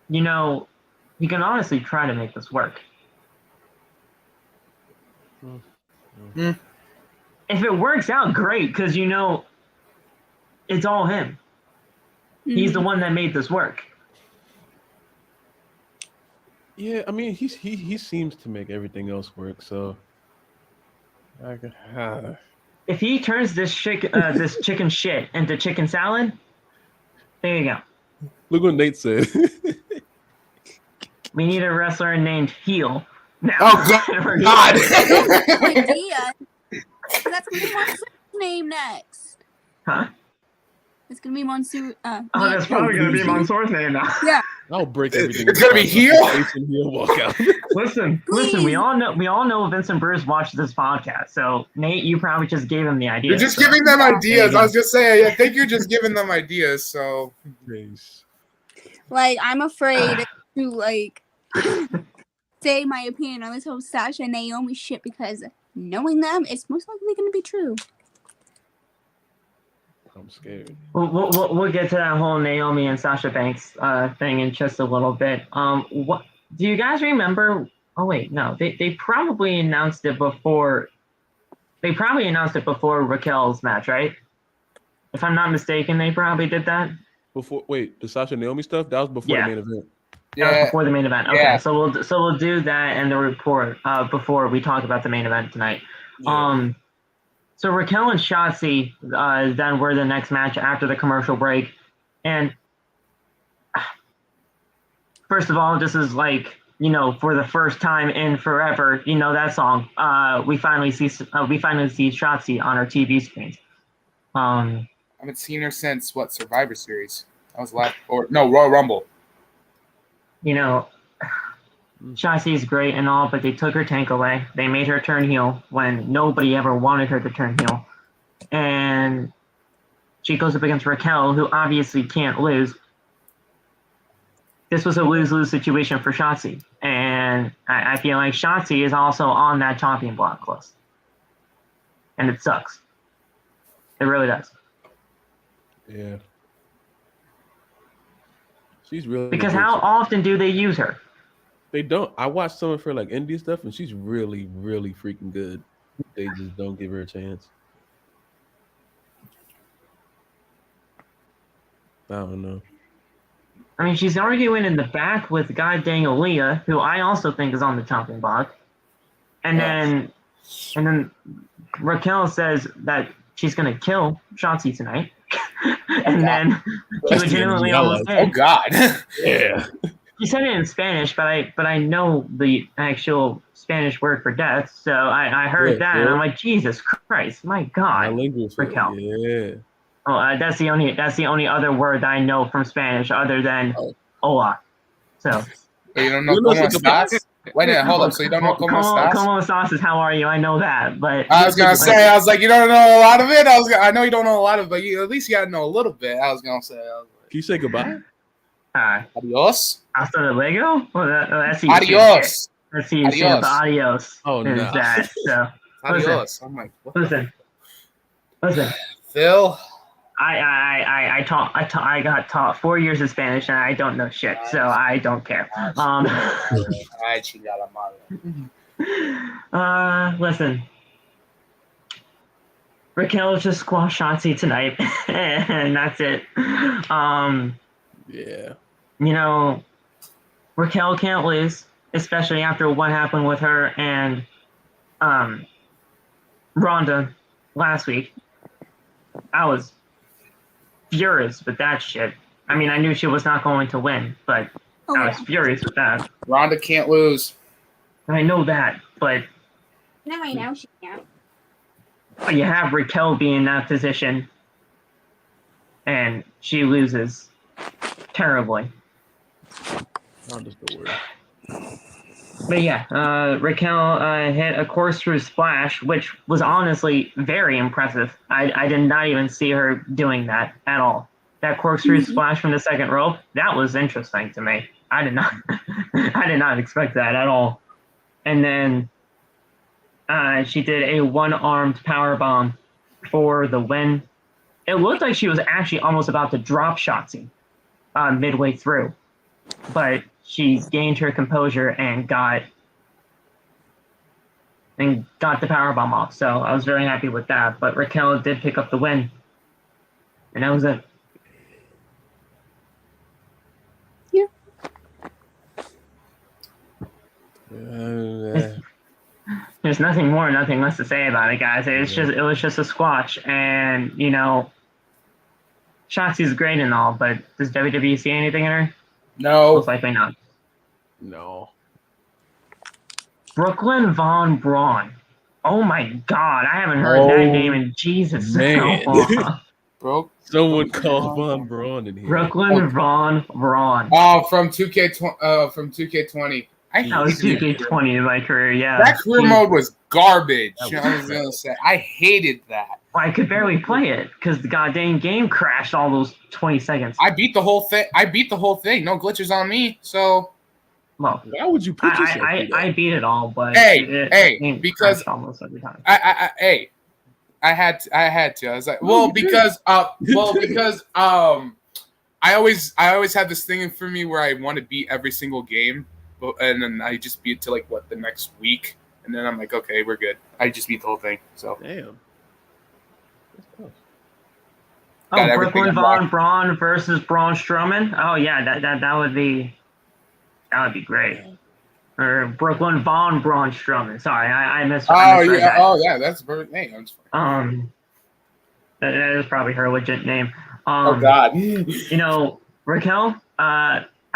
A: he can honestly try to make this work.
B: Mm.
A: If it works out, great, because it's all him. He's the one that made this work.
D: Yeah, I mean he seems to make everything else work. So,
A: if he turns this chicken shit into chicken salad, there you go.
D: look what Nate said.
A: We need a wrestler named Heel. Now.
B: Oh God!
C: Idea. That's gonna be Mansoor's name next.
A: Huh?
C: It's gonna be Mansoor.
A: That's probably gonna be Mansoor's name now.
C: Yeah.
D: I'll break everything.
B: It's gonna be heel?
D: Face and heel walkout.
A: Listen. We all know Vincent Bruce watched this podcast, so Nate, you probably just gave him the idea.
B: You're just giving them ideas. I was just saying. I think you're just giving them ideas. So,
C: Like, I'm afraid to say my opinion on this whole Sasha and Naomi shit because knowing them, it's most likely gonna be true.
D: I'm scared.
A: We'll get to that whole Naomi and Sasha Banks thing in just a little bit. What do you guys remember? Oh wait, no, they probably announced it before. They probably announced it before Raquel's match, right? If I'm not mistaken, they probably did that.
D: The Sasha Naomi stuff that was before the main event.
A: That was before the main event. Okay,
B: Yeah.
A: so we'll do that and the report before we talk about the main event tonight.
D: Yeah.
A: So Raquel and Shotzi then were the next match after the commercial break. And first of all, this is for the first time in forever, that song. We finally see Shotzi on our TV screens.
B: I haven't seen her since Survivor Series? That was Royal Rumble.
A: Shotzi is great and all, but they took her tank away. They made her turn heel when nobody ever wanted her to turn heel. And she goes up against Raquel, who obviously can't lose. This was a lose-lose situation for Shotzi. And I feel like Shotzi is also on that chopping block list. and it sucks. It really does.
D: Yeah. She's really
A: because
D: good.
A: how often do they use her?
D: They don't. I watched some of her like indie stuff, and she's really, really freaking good. They just don't give her a chance. I don't know.
A: I mean, she's arguing in the back with goddamn Aaliyah, who I also think is on the chopping block. And then Raquel says that she's gonna kill Shotzi tonight. And then she legitimately almost did.
B: Oh God.
D: Yeah.
A: She said it in Spanish, but I know the actual Spanish word for death, so I heard that, and I'm like, Jesus Christ, my God, Raquel.
D: Yeah.
A: Oh, that's the only other word that I know from Spanish other than hola. So
B: you don't know cómo estás? Wait a minute, hold up. So you don't know cómo estás?
A: Cómo estás is how are you? I know that, but
B: I was gonna say, I was like, you don't know a lot of it. I know you don't know a lot of it, but at least you gotta know a little bit. I was gonna say.
D: Can you say goodbye?
B: Adios.
A: Hasta luego. Well, that's
B: adios.
A: Let's see. Adios. Adios.
D: Oh no.
A: Is that so?
B: Adios. I'm like, what
A: listen.
B: Phil.
A: I got taught 4 years of Spanish and I don't know shit, so I don't care. Listen. Raquel just squashed Shotzi tonight, and that's it.
D: Yeah.
A: You know, Raquel can't lose, especially after what happened with her and Ronda last week. I was furious with that shit. I mean, I knew she was not going to win, but I was furious with that.
B: Ronda can't lose.
A: I know that, but
C: no, I know she can't.
A: You have Raquel be in that position, and she loses terribly.
D: Ronda's the worst.
A: But yeah, Raquel hit a corkscrew splash, which was honestly very impressive. I did not even see her doing that at all. That corkscrew splash from the second rope, that was interesting to me. I did not expect that at all. And then she did a one-armed powerbomb for the win. It looked like she was actually almost about to drop Shotzi midway through, but she gained her composure and got the powerbomb off. So I was very happy with that. But Raquel did pick up the win, and that was it. Yeah. There's nothing more, nothing less to say about it, guys. It was just a squash, and you know, Shotzi's great and all, but does WWE see anything in her?
B: No.
A: Most likely not.
D: No.
A: Brooklyn Von Braun. Oh my God, I haven't heard that name in Jesus.
D: Man.
B: Bro,
D: someone called Von Braun in here.
A: Brooklyn Von Braun.
B: Oh, from 2K20.
A: That was 2K20 in my career, yeah.
B: That career mode was garbage. I was gonna say, I hated that.
A: Well, I could barely play it because the goddamn game crashed all those 20 seconds.
B: I beat the whole thing. No glitches on me. So,
A: well,
D: why would you put yourself through that?
A: I beat it all, but
B: because
A: almost every time.
B: I had to. I was like, because I always have this thing for me where I want to beat every single game. And then I just beat to the next week, and then I'm like, okay, we're good. I just beat the whole thing. So
D: damn.
A: Oh, Brooklyn Von Braun versus Braun Strowman. Oh yeah, that would be great. Or Brooklyn Von Braun Strowman. Sorry, I missed.
B: Oh yeah, that's a perfect name.
A: That is probably her legit name.
B: Oh God.
A: You know, Raquel.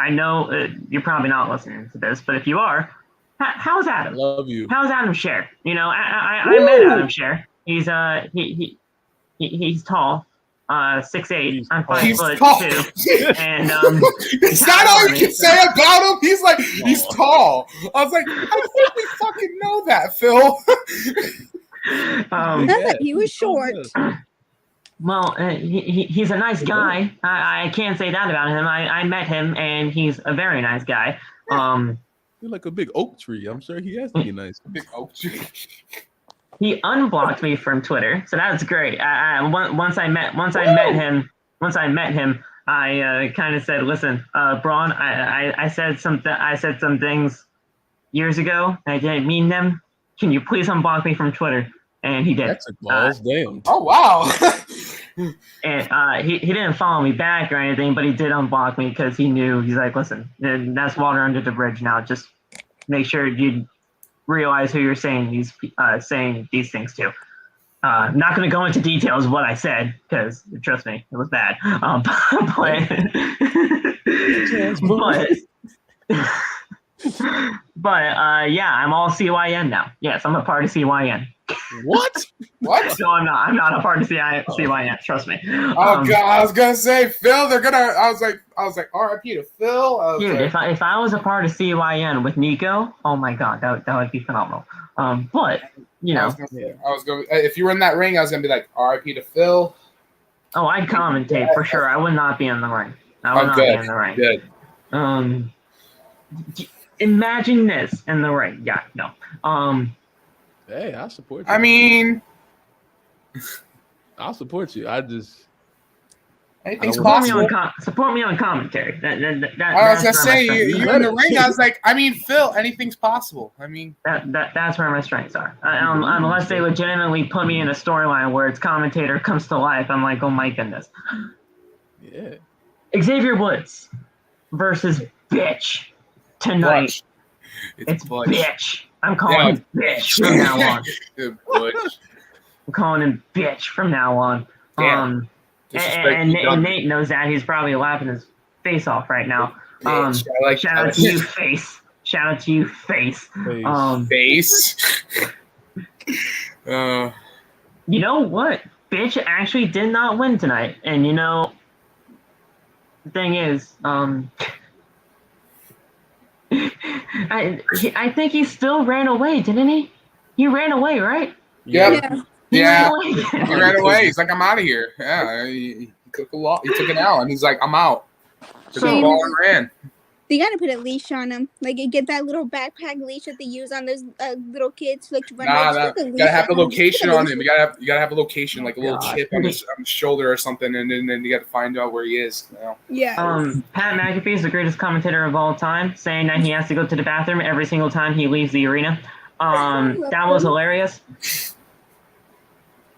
A: I know you're probably not listening to this, but if you are, how's Adam?
D: I love you.
A: How's Adam Scher? You know, I met Adam Scher. He's tall, 6'8". I'm 5'2", and
B: is that all you can say about him? He's like he's tall. I was like, I think we fucking know that, Phil.
C: He was short.
A: Well, he's a nice guy. I can't say that about him. I met him, and he's a very nice guy.
D: You're like a big oak tree. I'm sure he has to be nice.
B: Big oak tree.
A: he unblocked me from Twitter, so that's great. Once I met him, I kind of said, "Listen, Braun, I said some things years ago, and I didn't mean them. Can you please unblock me from Twitter?" And he did.
D: That's a balls, damn.
B: Oh wow.
A: And he didn't follow me back or anything, but he did unblock me because he knew. He's like, "Listen, that's water under the bridge now. Just make sure you realize who you're saying these things to." Not going to go into details of what I said because trust me, it was bad. But yeah, I'm all CYN now. Yes, I'm a part of CYN.
B: What?
A: No, I'm not. I'm not a part of CYN. Trust me.
B: Oh god, I was gonna say Phil. They're gonna. I was like, R.I.P. to Phil.
A: Dude, if I was a part of CYN with Nico, oh my god, that would be phenomenal. But you know,
B: I was going. If you were in that ring, I was gonna be like, R.I.P. to Phil.
A: Oh, I'd commentate for sure. I would not be in the ring. I would not be in the ring.
B: Good.
A: Imagine this in the ring. Yeah, no.
D: Hey, I'll support you.
B: I mean,
D: I'll support you.
B: anything's
A: support
B: possible.
A: Support me on commentary.
B: I was gonna say you in the ring. I was like, I mean, Phil, anything's possible. I mean,
A: that's where my strengths are. Unless they legitimately put me in a storyline where its commentator comes to life, I'm like, oh my goodness.
D: Yeah.
A: Xavier Woods versus Bitch tonight.
B: Butch. It's Butch.
A: Bitch. I'm calling him Bitch from now on.
B: Butch.
A: I'm calling him Bitch from now on.
B: Damn.
A: And Nate knows that. He's probably laughing his face off right now. Shout out to you, face. Shout out to you, face.
B: Face.
A: You know what? Bitch actually did not win tonight. And you know, the thing is, I think he still ran away, didn't he? He ran away, right?
B: Yeah. He ran away. He's like, I'm out of here. Yeah, he took an L, and he's like, I'm out. Took the ball and ran.
C: They gotta put a leash on him. Like, get that little backpack leash that they use on those little kids. Like, to run
B: you gotta have a location on him. You gotta have a location, like a little chip on his shoulder or something, and then you gotta find out where he is. You know?
C: Yeah.
A: Pat McAfee is the greatest commentator of all time, saying that he has to go to the bathroom every single time he leaves the arena. That was hilarious.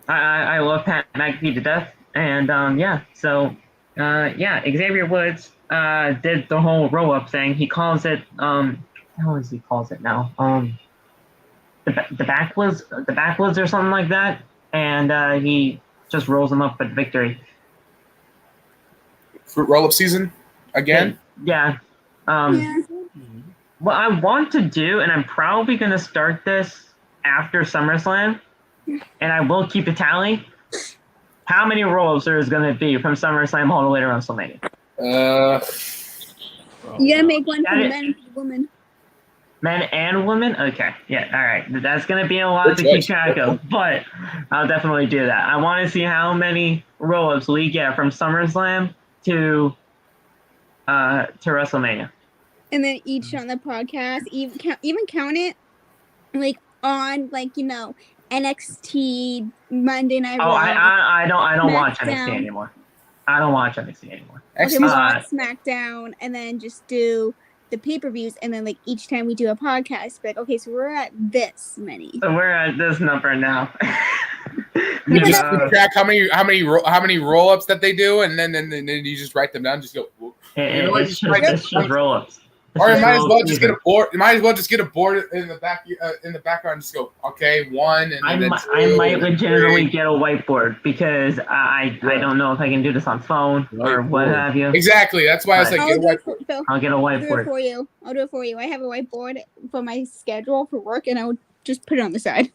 A: I love Pat McAfee to death, and Xavier Woods did the whole roll up thing. He calls it how does he calls it now? The backwoods or something like that, and he just rolls them up for victory.
B: Fruit roll up season again.
A: Yeah. What I want to do, and I'm probably going to start this after SummerSlam, and I will keep a tally. How many roll-ups there is going to be from SummerSlam all the way to WrestleMania?
C: You gotta make one for men and women.
A: Men and women? Okay. Yeah, all right. That's going to be a lot to keep track of, but I'll definitely do that. I want to see how many roll-ups we get from SummerSlam to WrestleMania.
C: And then each on the podcast, even count it, like, on, like, you know, NXT, Monday Night Raw.
A: I don't watch NXT anymore. I don't watch NXT anymore.
C: Okay, we'll watch SmackDown and then just do the pay-per-views, and then, like, each time we do a podcast, but okay, so we're at this many.
A: So we're at this number now.
B: You just keep track how many roll-ups that they do, and then you just write them down. Just go.
A: It's just roll-ups.
B: Or you might as well just get a board. You might as well just get a board in the background. And just go, okay, one, and then two.
A: I might legitimately get a whiteboard because I don't know if I can do this on phone or what have you.
B: Exactly. That's why I was like, get a whiteboard.
A: I'll get a whiteboard.
C: I'll do it for you. I have a whiteboard for my schedule for work, and I'll just put it on the side.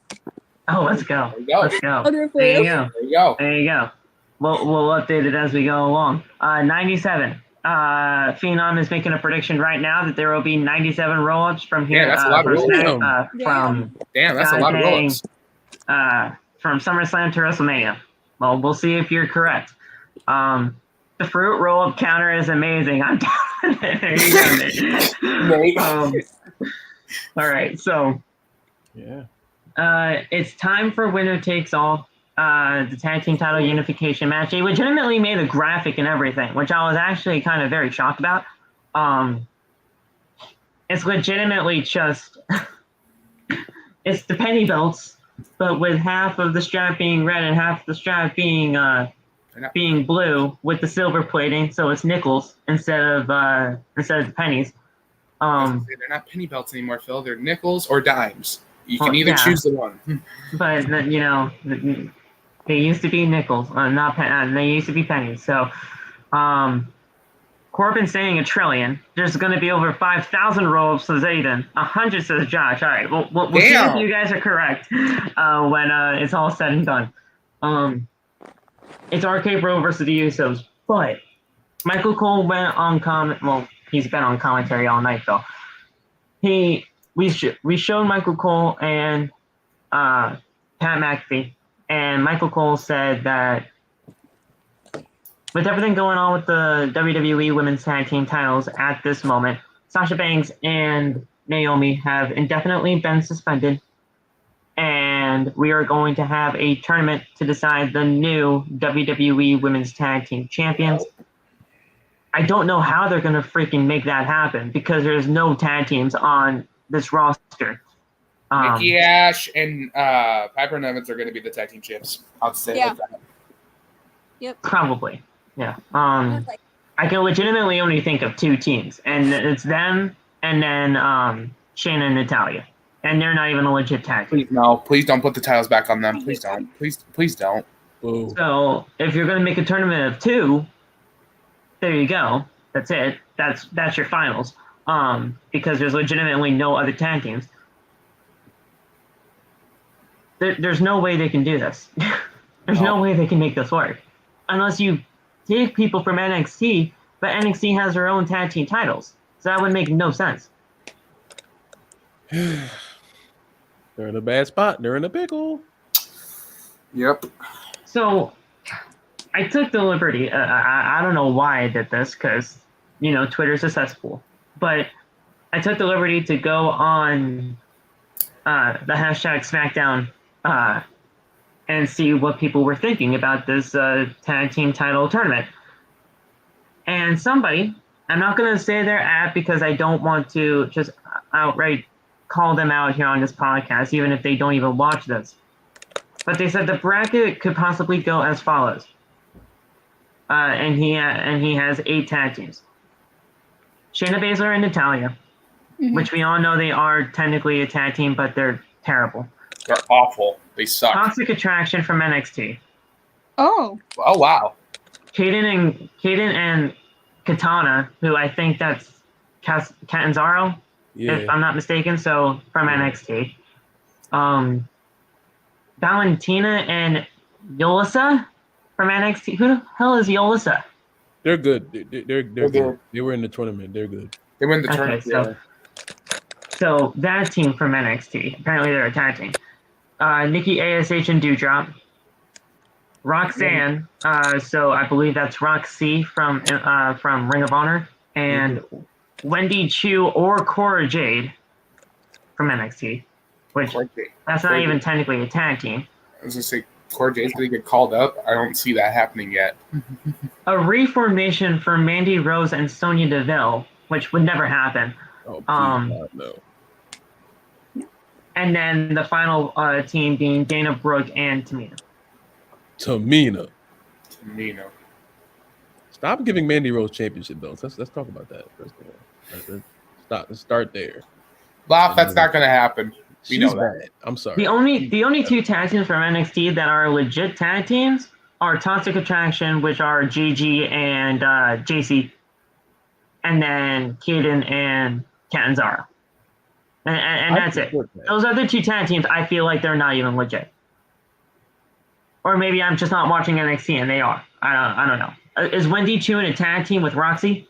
A: Oh, let's go. Let's go.
C: I'll do it for you.
A: There you go. We'll update it as we go along. 97. Phenom is making a prediction right now that there will be 97 roll-ups from here.
B: Yeah, that's a lot of roll-ups. That's a lot of roll-ups.
A: From SummerSlam to WrestleMania. Well, we'll see if you're correct. The fruit roll-up counter is amazing. I'm down. There you go, Nate. All right, so It's time for winner takes all. The tag team title unification match. They legitimately made a graphic and everything, which I was actually kind of very shocked about. It's legitimately just it's the penny belts, but with half of the strap being red and half the strap being blue with the silver plating, so it's nickels instead of the pennies.
B: They're not penny belts anymore, Phil. They're nickels or dimes. You can either choose the one.
A: But they used to be nickels, they used to be pennies. So, Corbin saying $1 trillion. There's going to be over 5,000 roll-ups to Zayden. 100 says Josh. All right, we'll see if you guys are correct when it's all said and done. It's RK Bro versus the Usos, but Michael Cole went on comment. Well, he's been on commentary all night though. We showed Michael Cole and Pat McAfee, and Michael Cole said that with everything going on with the WWE Women's Tag Team titles at this moment, Sasha Banks and Naomi have indefinitely been suspended, and we are going to have a tournament to decide the new WWE Women's Tag Team champions. I don't know how they're going to freaking make that happen because there's no tag teams on this roster.
B: Nikki Ash and Piper and Evans are going to be the tag team champs. I'll say like that.
C: Yep.
A: Probably. Yeah. I can legitimately only think of 2 teams, and it's them and then Shayna and Natalya. And they're not even a legit tag team.
B: Please don't put the titles back on them. Please don't. Please don't.
D: Ooh.
A: So if you're going to make a tournament of 2, there you go. That's it. That's your finals. Because there's legitimately no other tag teams. There's no way they can do this. There's no way they can make this work. Unless you take people from NXT, but NXT has their own tag team titles. So that would make no sense.
D: They're in a bad spot. They're in a pickle.
B: Yep.
A: So I took the liberty. I don't know why I did this because, Twitter's accessible. But I took the liberty to go on the hashtag SmackDown and see what people were thinking about this tag team title tournament. And somebody, I'm not going to say their ad because I don't want to just outright call them out here on this podcast, even if they don't even watch this. But they said the bracket could possibly go as follows. And he has 8 tag teams. Shayna Baszler and Natalya, which we all know they are technically a tag team, but they're terrible.
B: They're awful. They suck.
A: Toxic Attraction from NXT.
C: Oh,
B: wow.
A: Kaden and Katana, who I think that's Catanzaro, if I'm not mistaken. So from NXT. Valentina and Yolissa from NXT. Who the hell is Yolissa?
D: They're good. They're good. They were in the tournament. They're good.
B: They were in the tournament.
A: So that team from NXT. Apparently they're a tag team. Nikki ASH and Doudrop. Roxanne. So I believe that's Roxy from Ring of Honor. And Wendy Chu or Cora Jade from NXT. Which that's not even technically a tag team.
B: I was going to say, Cora Jade's going to get called up. I don't see that happening yet.
A: A reformation for Mandy Rose and Sonya Deville, which would never happen.
D: Oh, please God, no.
A: And then the final team being Dana Brooke and Tamina.
D: Tamina. Stop giving Mandy Rose championship belts. Let's talk about that first of all. Let's start there.
B: Bob, that's not going to happen. We know that.
D: I'm sorry.
A: The only 2 tag teams from NXT that are legit tag teams are Toxic Attraction, which are GG and JC, and then Kaden and Catanzaro. And that's it. Those other 2 tag teams, I feel like they're not even legit. Or maybe I'm just not watching NXT and they are. I don't know. Is Wendy Chu in a tag team with Roxy?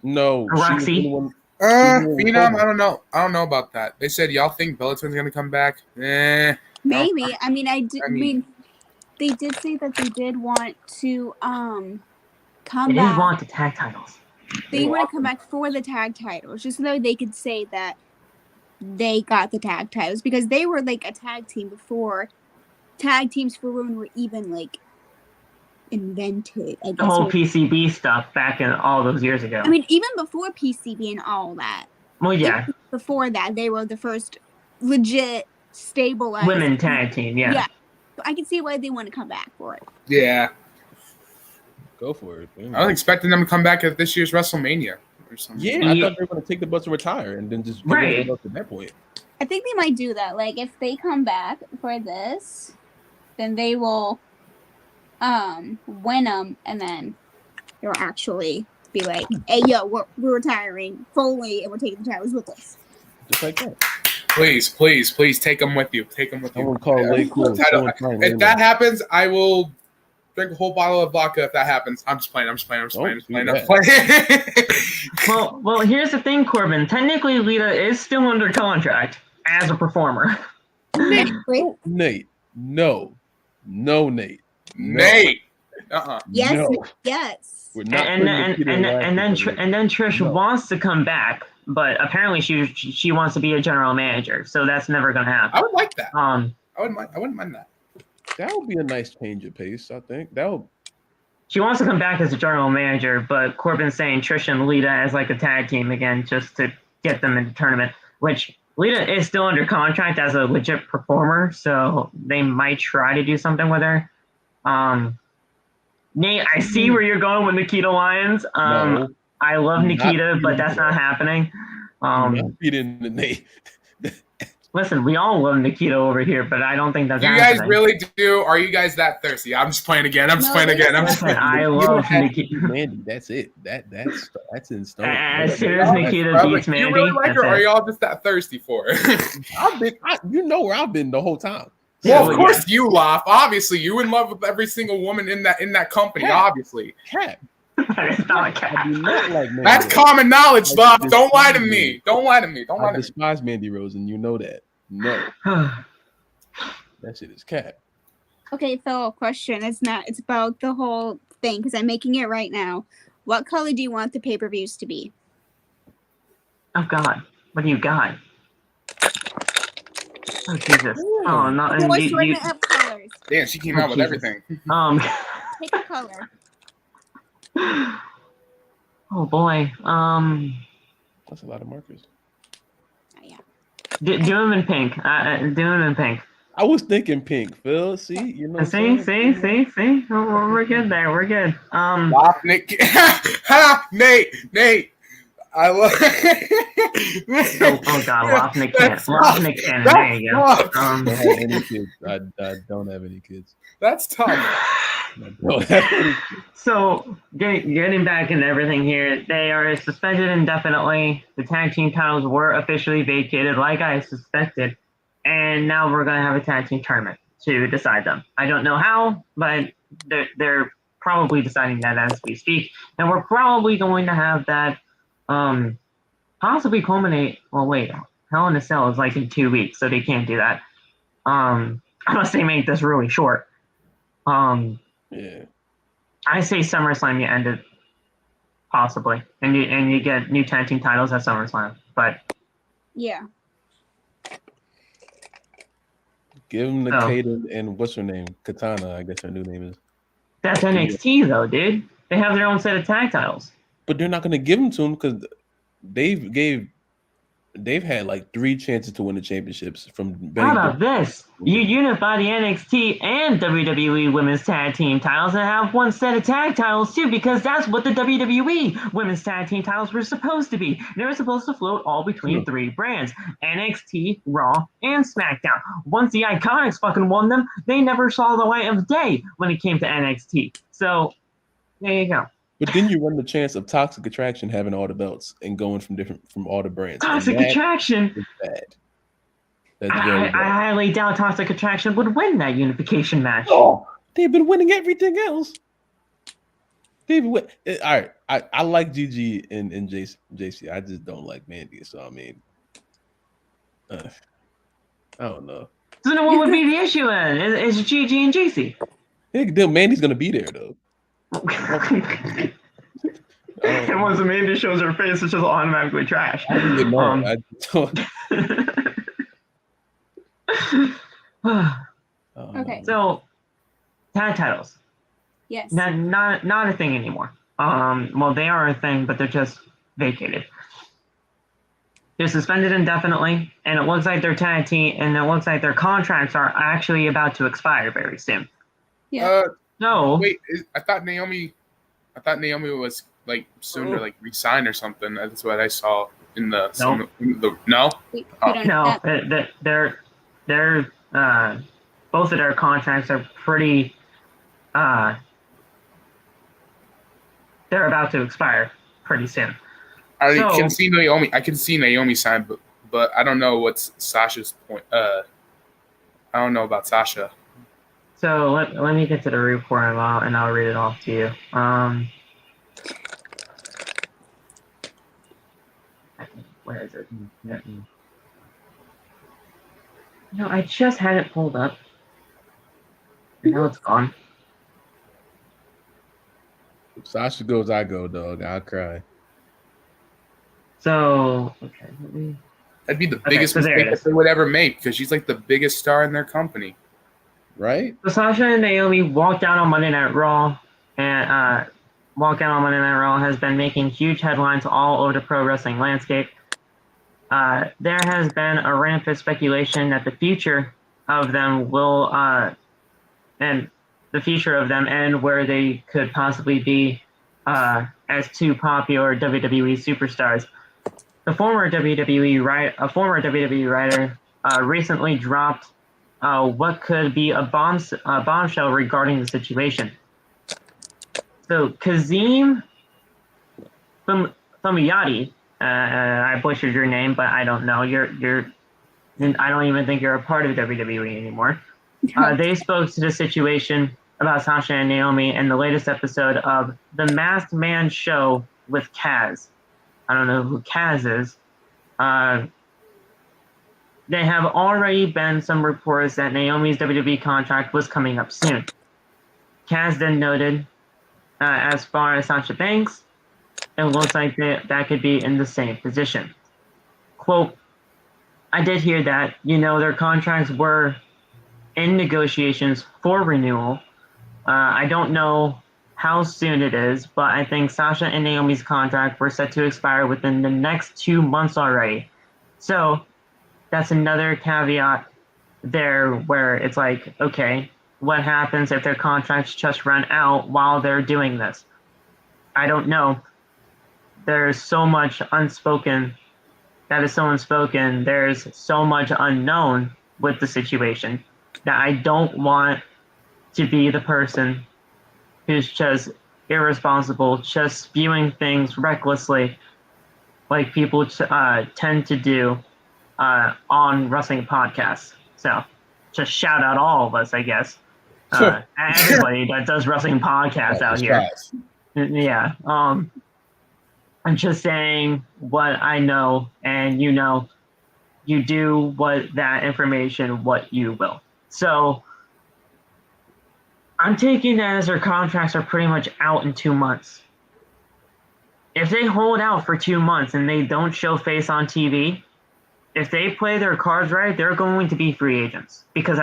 D: No.
A: Or Roxy?
B: Phenom, I don't know. I don't know about that. They said y'all think Bellator's gonna come back?
C: Maybe. I mean, they did say that they did want to come back.
A: They didn't want the tag titles.
C: They want to come back for the tag titles, just so they could say that they got the tag titles because they were like a tag team before tag teams for women were even like invented. I guess
A: the whole PCB stuff back in all those years ago.
C: I mean, even before PCB and all that.
A: Well, yeah.
C: Before that, they were the first legit stabilized
A: women tag team. Yeah.
C: Yeah. So I can see why they want to come back for it.
B: Yeah.
D: Go for it.
B: I was expecting them to come back at this year's WrestleMania or something.
D: Yeah, I thought they were going to take the bus to retire and then just
A: right
D: at that point.
C: I think they might do that. Like, if they come back for this, then they will win them, and then they'll actually be like, "Hey, yo, we're retiring fully, and we're taking the titles with us."
D: Just like that.
B: Please, please, please take them with you. Take them with you. If that happens, I will drink a whole bottle of vodka. If that happens, I'm just playing.
A: Well, here's the thing, Corbin. Technically, Lita is still under contract as a performer.
D: Nate, no, Nate. No.
B: Nate.
C: Yes,
D: no.
C: Yes.
A: And then Trish wants to come back, but apparently she wants to be a general manager, so that's never gonna happen.
B: I would like that. I wouldn't mind that.
D: That would be a nice change of pace, I think.
A: She wants to come back as a general manager, but Corbin's saying Trish and Lita as like a tag team again, just to get them in the tournament, which Lita is still under contract as a legit performer, so they might try to do something with her. Nate, I see where you're going with Nikita Lyons.
D: No,
A: I love Nikita, but that's not happening.
D: Beating the Nate.
A: Listen, we all love Nikita over here, but I don't think that's
B: happening. You guys really do? Are you guys that thirsty? I'm just playing again.
A: I love Nikita.
D: Mandy, that's it. That's in stone.
A: As soon as Nikita beats Mandy,
B: you really like her, or are y'all just that thirsty for her?
D: You know where I've been the whole time.
B: Well, of course you laugh. Obviously, you in love with every single woman in that company.
D: Cap.
B: Obviously,
A: Cap. It's not Cap.
B: That's common knowledge, Bob. Don't lie to me. I
D: despise Mandy Rose, and you know that. No, that shit is Cap.
C: Okay, Phil. Question. It's about the whole thing because I'm making it right now. What color do you want the pay-per-views to be?
A: Oh God, what do you got? Oh Jesus! Oh no!
C: Have colors.
B: Damn, she came out with everything.
C: Pick a color.
A: Oh boy.
D: That's a lot of markers.
C: Oh, yeah.
A: Do them in pink. Do them in pink.
D: I was thinking pink, Phil. See, you know.
A: See. We're good there. We're good.
B: Nick. Nate. I love.
A: oh God, Lofnick cannon. There you go.
D: I don't have any kids. I don't have any kids.
B: That's tough.
A: So getting back into everything here, they are suspended indefinitely. The tag team titles were officially vacated, like I suspected, and now we're gonna have a tag team tournament to decide them. I don't know how, but they're probably deciding that as we speak, and we're probably going to have that. Possibly culminate. Well, wait. Hell in a Cell is like in 2 weeks, so they can't do that. Unless they make this really short.
D: Yeah.
A: I say SummerSlam you end it, possibly, and you get new tag team titles at SummerSlam. But
C: yeah.
D: Give them Nikita and what's her name? Katana, I guess her new name is.
A: That's NXT though, dude. They have their own set of tag titles.
D: But they're not going to give them to them because they've had like 3 chances to win the championships from.
A: How about this? You unify the NXT and WWE Women's Tag Team titles and have one set of tag titles too, because that's what the WWE Women's Tag Team titles were supposed to be. They were supposed to float all between 3 brands: NXT, Raw, and SmackDown. Once the Iconics fucking won them, they never saw the light of day when it came to NXT. So there you go.
D: But then you run the chance of Toxic Attraction having all the belts and going from all the brands.
A: Toxic Attraction is
D: bad. That's very bad.
A: I highly doubt Toxic Attraction would win that unification match.
D: Oh, they've been winning everything else. All right, I like Gigi and JC. I just don't like Mandy. So I mean, I don't know.
A: So then what would be the issue then? Is Gigi and JC?
D: Mandy's gonna be there though.
A: And once Amanda shows her face, it's just automatically trash.
D: I don't even know.
C: Okay.
A: So, tag titles.
C: Yes.
A: Not a thing anymore. Well, they are a thing, but they're just vacated. They're suspended indefinitely, and it looks like their tag team, and it looks like their contracts are actually about to expire very soon.
C: Yeah.
A: No.
B: Wait, I thought Naomi was like soon to like resign or something. That's what I saw in the. No.
A: They're both of their contracts are pretty. They're about to expire pretty soon.
B: I can see Naomi. I can see Naomi sign, but I don't know what's Sasha's point. I don't know about Sasha.
A: So let me get to the report and I'll read it off to you. Where is it? Yeah. No, I just had it pulled up. And now it's gone.
D: If Sasha goes, I go, dog. I'll cry.
A: So, okay.
B: That'd be the biggest mistake that they would ever make because she's like the biggest star in their company.
D: Right?
A: So Sasha and Naomi walked out on Monday Night Raw, and has been making huge headlines all over the pro wrestling landscape. There has been a rampant speculation that the future of them and where they could possibly be as two popular WWE superstars. A former WWE writer recently dropped what could be a bombshell regarding the situation. So Kazim Famuyati, I butchered your name, but I don't know. I don't even think you're a part of WWE anymore. They spoke to the situation about Sasha and Naomi in the latest episode of The Masked Man Show with Kaz. I don't know who Kaz is. There have already been some reports that Naomi's WWE contract was coming up soon. Kaz then noted, as far as Sasha Banks, it looks like that could be in the same position. Quote, I did hear that, their contracts were in negotiations for renewal. I don't know how soon it is, but I think Sasha and Naomi's contract were set to expire within the next 2 months already. So that's another caveat there where it's like, okay, what happens if their contracts just run out while they're doing this? I don't know. There's so much unspoken. That is so unspoken. There's so much unknown with the situation that I don't want to be the person who's just irresponsible, just spewing things recklessly like people tend to do on wrestling podcasts. So just shout out all of us, I guess. Everybody that does wrestling podcasts out here. Yeah. I'm just saying what I know, and you do what that information, what you will. So I'm taking that as their contracts are pretty much out in 2 months. If they hold out for 2 months and they don't show face on TV, if they play their cards right, they're going to be free agents. Because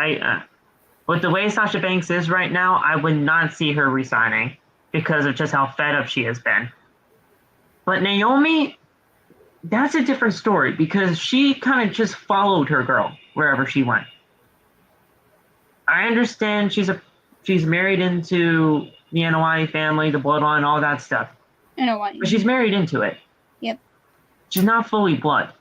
A: with the way Sasha Banks is right now, I would not see her resigning because of just how fed up she has been. But Naomi, that's a different story because she kind of just followed her girl wherever she went. I understand she's married into the NOI family, the bloodline, all that stuff. But she's married into it.
C: Yep.
A: She's not fully blood.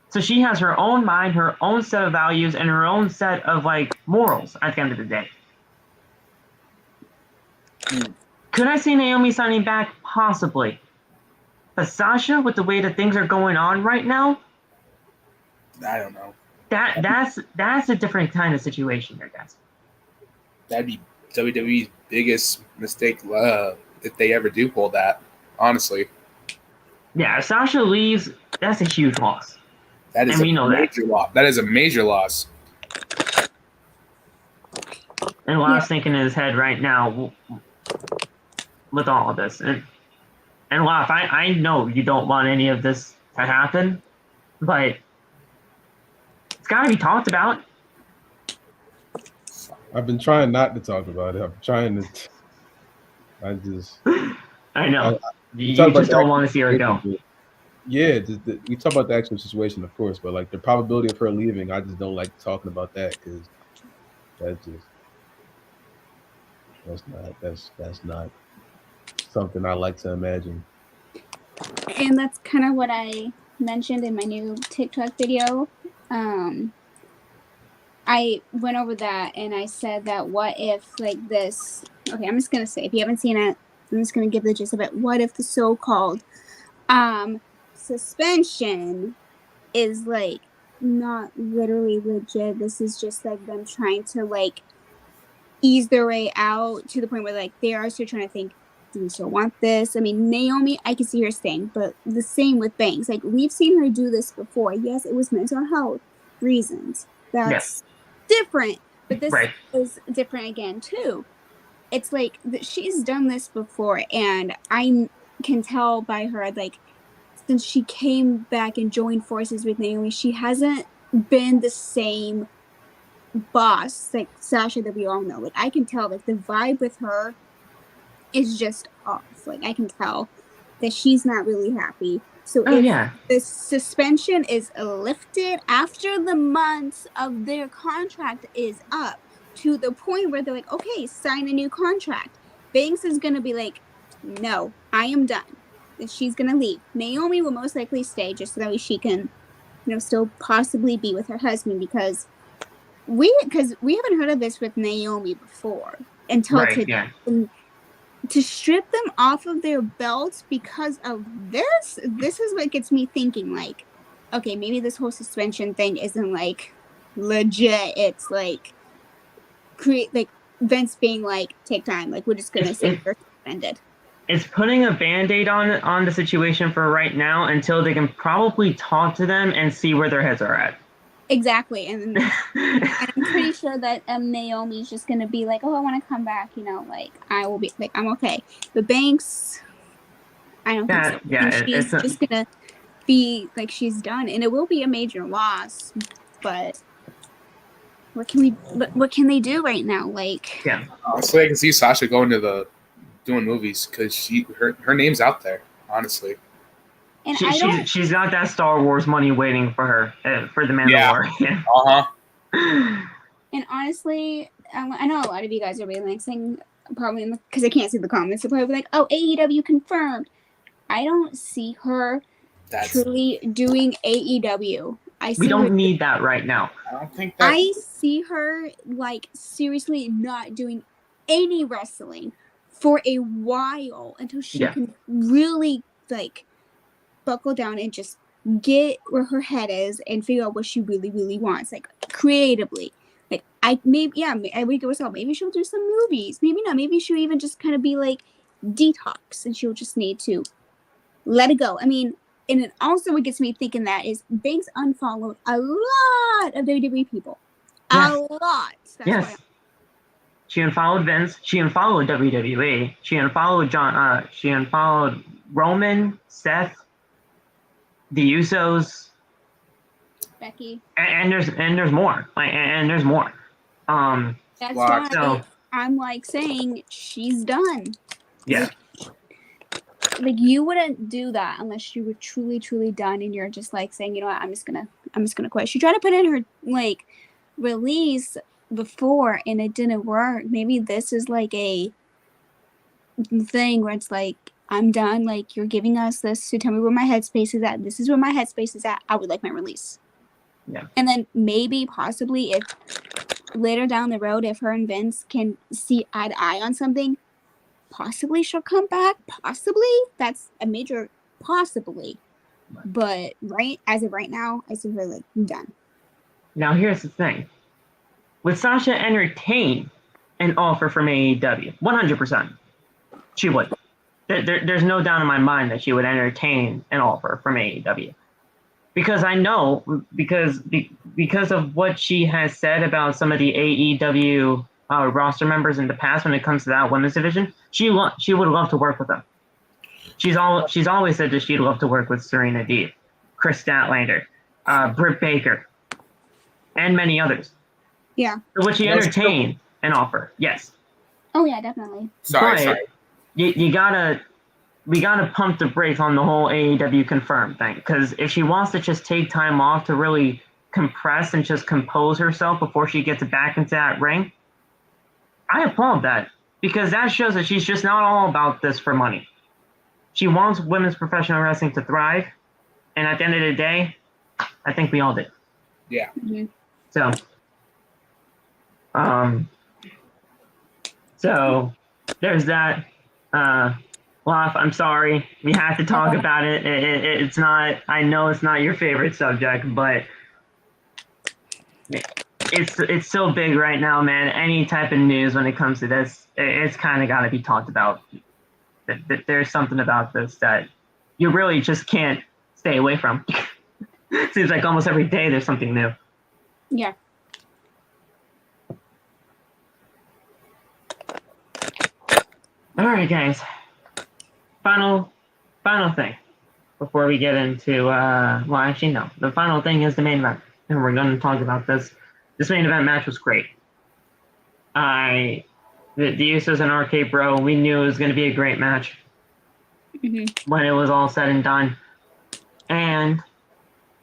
A: So she has her own mind, her own set of values, and her own set of morals at the end of the day. Could I see Naomi signing back? Possibly. But Sasha, with the way that things are going on right now,
B: I don't know.
A: That's a different kind of situation there, guys.
B: That'd be WWE's biggest mistake if they ever do pull that, honestly.
A: Yeah, if Sasha leaves, that's a huge loss.
B: That is a major loss. That is a major loss.
A: And Lars thinking in his head right now with all of this. And And Laf, I know you don't want any of this to happen, but it's got to be talked about.
D: I've been trying not to talk about it. I'm trying to.
A: I know. You just don't want to see her go.
D: Yeah, we talk about the actual situation, of course, but like the probability of her leaving, I just don't like talking about that because that's not something I like to imagine.
C: And that's kind of what I mentioned in my new TikTok video. I went over that and I said that what if like this, okay, I'm just going to say, if you haven't seen it, I'm just going to give the gist of it. What if the so-called suspension is like not literally legit? This is just like them trying to like ease their way out to the point where like they are still trying to think, do we still want this? I mean, Naomi, I can see her staying, but the same with Banks. Like we've seen her do this before. Yes, it was mental health reasons. That's different, but this is different again too. It's like she's done this before, and I can tell by her like since she came back and joined forces with Naomi, she hasn't been the same boss like Sasha that we all know. Like I can tell like the vibe with her is just off. Like I can tell that she's not really happy. So if the suspension is lifted after the months of their contract is up to the point where they're like, okay, sign a new contract, Banks is going to be like, no, I am done. And she's going to leave. Naomi will most likely stay just so that way she can, still possibly be with her husband because we haven't heard of this with Naomi before until today. To strip them off of their belts because of this is what gets me thinking like, okay, maybe this whole suspension thing isn't like legit. It's like create like Vince being like, take time, like we're just gonna say you're suspended.
A: It's putting a band-aid on the situation for right now until they can probably talk to them and see where their heads are at.
C: Exactly, and I'm pretty sure that Naomi's just gonna be like, "Oh, I want to come back," like I will be like, "I'm okay." But Banks, I don't think so.
A: Yeah,
C: she's just gonna be like she's done, and it will be a major loss. But what can they do right now? Like,
B: honestly, I can see Sasha going to doing movies because her name's out there. Honestly.
C: And
A: she's got that Star Wars money waiting for her for the Mandalorian.
C: And honestly, I know a lot of you guys are relaxing, probably because I can't see the comments. They're probably like, "Oh, AEW confirmed." I don't see her truly doing AEW.
A: We don't need that right now.
B: I don't think
C: I see her like seriously not doing any wrestling for a while until she can really like buckle down and just get where her head is and figure out what she really, really wants, like creatively. Like I would go myself. Maybe she'll do some movies. Maybe not. Maybe she'll even just kind of be like detox, and she'll just need to let it go. I mean, and it also what gets me thinking that is Banks unfollowed a lot of WWE people. A lot. That's
A: she unfollowed Vince. She unfollowed WWE. She unfollowed John. She unfollowed Roman, Seth, the Usos,
C: Becky,
A: and there's more. And there's more.
C: That's why I'm like saying she's done.
A: Yeah.
C: Like you wouldn't do that unless you were truly, truly done, and you're just like saying, you know what, I'm just gonna quit. She tried to put in her like release before, and it didn't work. Maybe this is like a thing where it's like, I'm done. Like you're giving us this to tell me where my headspace is at. This is where my headspace is at. I would like my release.
A: Yeah.
C: And then maybe possibly if later down the road, if her and Vince can see eye to eye on something, possibly she'll come back. Possibly. That's a major possibly. But as of right now, I see her like done.
A: Now here's the thing. Would Sasha entertain an offer from AEW? 100%. She would. There's no doubt in my mind that she would entertain an offer from AEW. Because I know, because of what she has said about some of the AEW roster members in the past when it comes to that women's division, she would love to work with them. she's always said that she'd love to work with Serena Deeb, Chris Statlander, Britt Baker, and many others.
C: Yeah.
A: So would she entertain an offer? Yes.
C: Oh yeah, definitely.
B: Sorry.
A: We gotta pump the brakes on the whole AEW confirmed thing, because if she wants to just take time off to really compress and just compose herself before she gets back into that ring, I applaud that, because that shows that she's just not all about this for money. She wants women's professional wrestling to thrive, and at the end of the day, I think we all did.
B: Yeah.
C: Mm-hmm.
A: So there's that. Lof, I'm sorry. We have to talk about it. It's not, I know it's not your favorite subject, but it's so big right now, man. Any type of news when it comes to this, it's kind of got to be talked about. There's something about this that you really just can't stay away from. Seems like almost every day there's something new.
C: Yeah.
A: All right, guys. Final thing before we get into well, actually no. The final thing is the main event, and we're going to talk about this. This main event match was great. The Usos and RK Bro, we knew it was going to be a great match when it was all said and done, and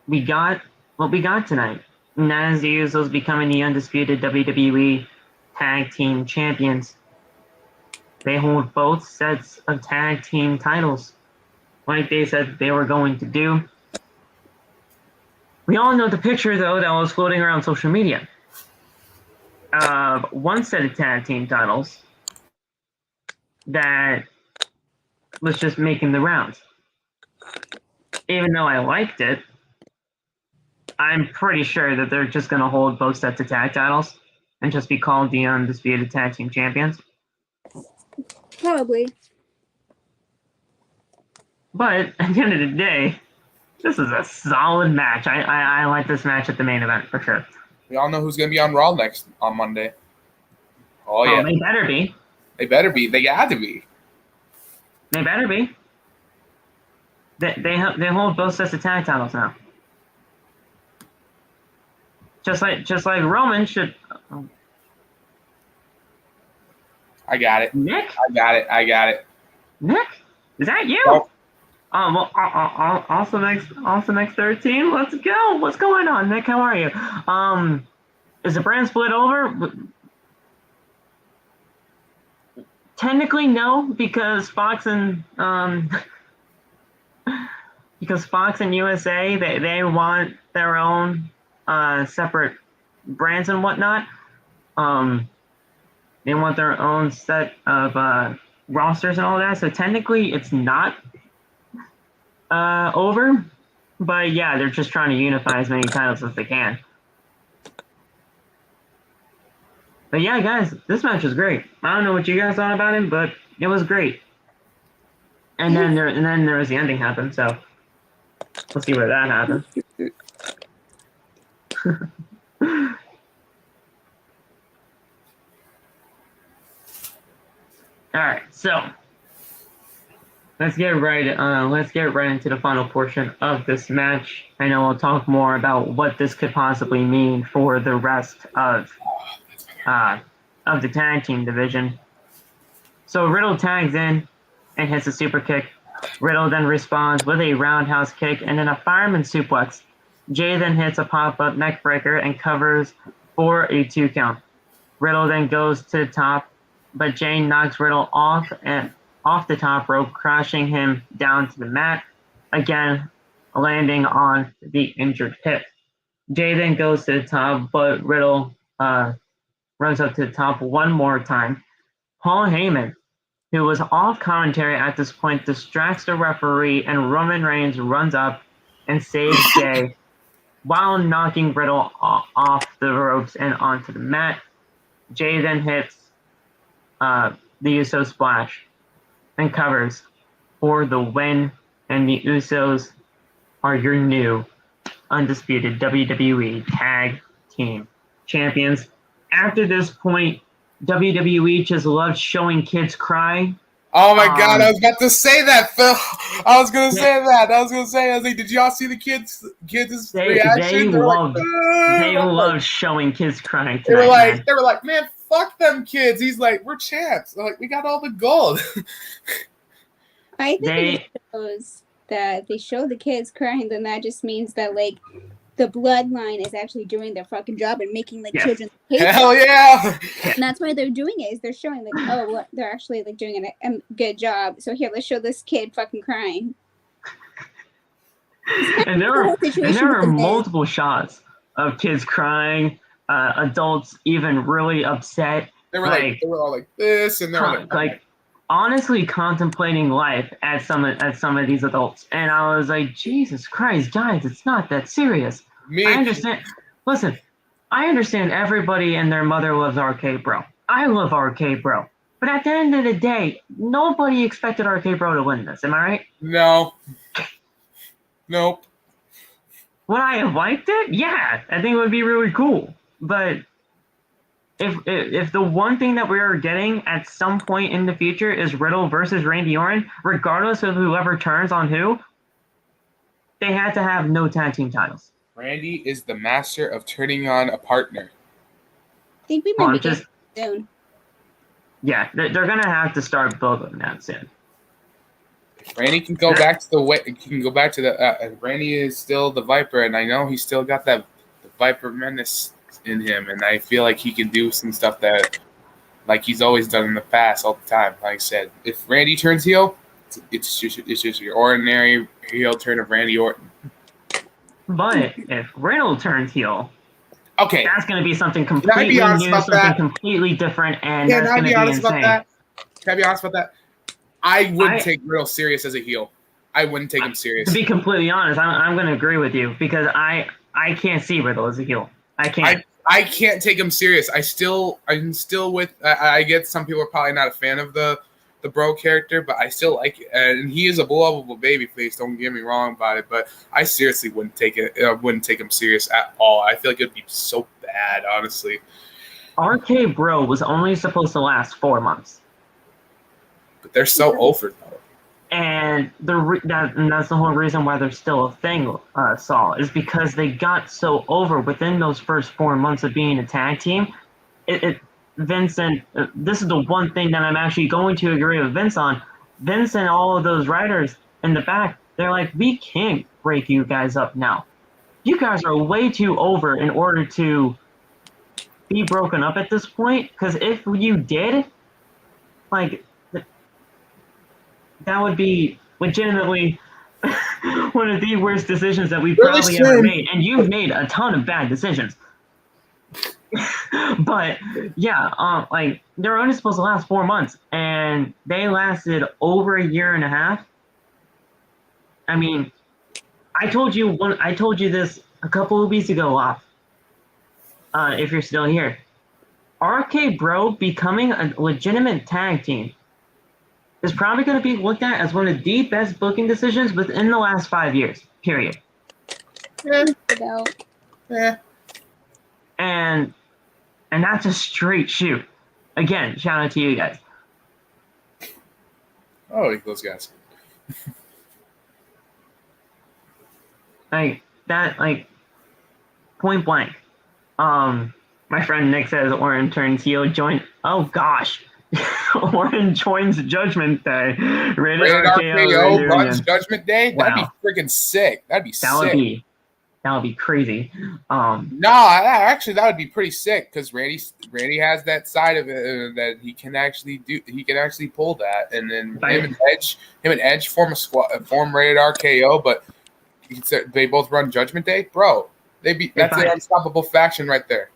A: we got what we got tonight. And that is the Usos becoming the undisputed WWE Tag Team Champions. They hold both sets of tag team titles, like they said they were going to do. We all know the picture, though, that was floating around social media of one set of tag team titles that was just making the rounds. Even though I liked it, I'm pretty sure that they're just going to hold both sets of tag titles and just be called the undisputed tag team champions.
C: Probably.
A: But at the end of the day, this is a solid match. I like this match at the main event for sure.
B: We all know who's going to be on Raw next on Monday. Oh, yeah.
A: They better be.
B: They better be. They got to be.
A: They better be. They hold both sets of tag titles now. Just like Roman should.
B: I got it.
A: Nick?
B: I got it.
A: Nick? Is that you?
B: Nope.
A: Well, also next 13. Let's go. What's going on, Nick? How are you? Is the brand split over? Technically, no, because Fox and USA they want their own separate brands and whatnot. They want their own set of rosters and all that. So technically, it's not over. But yeah, they're just trying to unify as many titles as they can. But yeah, guys, this match was great. I don't know what you guys thought about it, but it was great. And then there was the ending happen. So we'll see where that happens. All right, so let's get right into the final portion of this match. I know we'll talk more about what this could possibly mean for the rest of the tag team division. So Riddle tags in and hits a super kick. Riddle then responds with a roundhouse kick and then a fireman suplex. Jay then hits a pop-up neck breaker and covers for a 2 count. Riddle then goes to the top, but Jay knocks Riddle off the top rope, crashing him down to the mat, again landing on the injured hip. Jay then goes to the top, but Riddle runs up to the top one more time. Paul Heyman, who was off commentary at this point, distracts the referee, and Roman Reigns runs up and saves Jay while knocking Riddle off the ropes and onto the mat. Jay then hits the Usos splash and covers for the win, and the Usos are your new undisputed WWE Tag Team Champions. After this point, WWE just loved showing kids cry
B: Oh my God! I was about to say that, Phil. I was like, did y'all see the kids' reaction?
A: They love showing kids crying tonight,
B: they were like, man, fuck them kids. He's like, we're champs. They're like, we got all the gold.
C: I think it shows that they show the kids crying, then that just means that like the bloodline is actually doing their fucking job and making like children hate
B: Hell
C: them.
B: yeah!
C: And that's why they're doing it. Is they're showing like, oh, well, they're actually like doing a good job. So here, let's show this kid fucking crying.
A: And there are multiple shots of kids crying, adults even really upset.
B: They were all like this, and they were
A: like honestly contemplating life at some of these adults, and I was like, Jesus Christ, guys, it's not that serious. I understand. Listen, I understand everybody and their mother loves RK Bro. I love RK Bro, but at the end of the day, nobody expected RK Bro to win this. Am I right?
B: No. Nope.
A: Would I have liked it? Yeah, I think it would be really cool. But if the one thing that we are getting at some point in the future is Riddle versus Randy Orton, regardless of whoever turns on who, they had to have no tag team titles.
B: Randy is the master of turning on a partner.
C: I think we might be getting soon.
A: Yeah, they're gonna have to start building that soon.
B: Randy can go back to the way. Can go back to the. Randy is still the Viper, and I know he's still got the Viper menace in him, and I feel like he can do some stuff that, like he's always done in the past, all the time. Like I said, if Randy turns heel, it's just your ordinary heel turn of Randy Orton.
A: But if Riddle turns heel,
B: okay,
A: that's going to be something completely new, something completely different, and that's going to be insane.
B: Can I be honest about that? I wouldn't take Riddle serious as a heel. I wouldn't take him serious.
A: To be completely honest, I'm going to agree with you because I can't see Riddle as a heel. I can't.
B: I can't take him serious. I'm still with. I get some people are probably not a fan of the bro character, but I still like it, and he is a lovable baby face. Don't get me wrong about it, but I seriously wouldn't take it. Wouldn't take him serious at all. I feel like it'd be so bad, honestly.
A: RK Bro was only supposed to last 4 months,
B: but they're so over though.
A: And that's the whole reason why they're still a thing, Saul, is because they got so over within those first 4 months of being a tag team. Vincent, this is the one thing that I'm actually going to agree with Vince on. Vince and all of those writers in the back, they're like, we can't break you guys up now. You guys are way too over in order to be broken up at this point, because if you did, like, that would be legitimately one of the worst decisions that we've probably ever made. And you've made a ton of bad decisions. But yeah, like they're only supposed to last 4 months, and they lasted over a year and a half. I mean, I told you this a couple of weeks ago off. If you're still here, RK Bro becoming a legitimate tag team is probably going to be looked at as one of the best booking decisions within the last 5 years, period.
B: Yeah.
A: And that's a straight shoot. Again, shout out to you guys.
B: Oh, those guys.
A: Like, point blank. My friend Nick says Orton turns heel, oh gosh. Orton joins Judgment Day. Rated
B: RKO runs Judgment Day? Wow. That'd be freaking sick. That'd be sick.
A: That would be crazy.
B: Actually, that would be pretty sick because Randy has that side of it that he can actually do. He can actually pull that, and then him and Edge form a squad, form rated RKO. But they both run Judgment Day, bro. That's an unstoppable faction right there.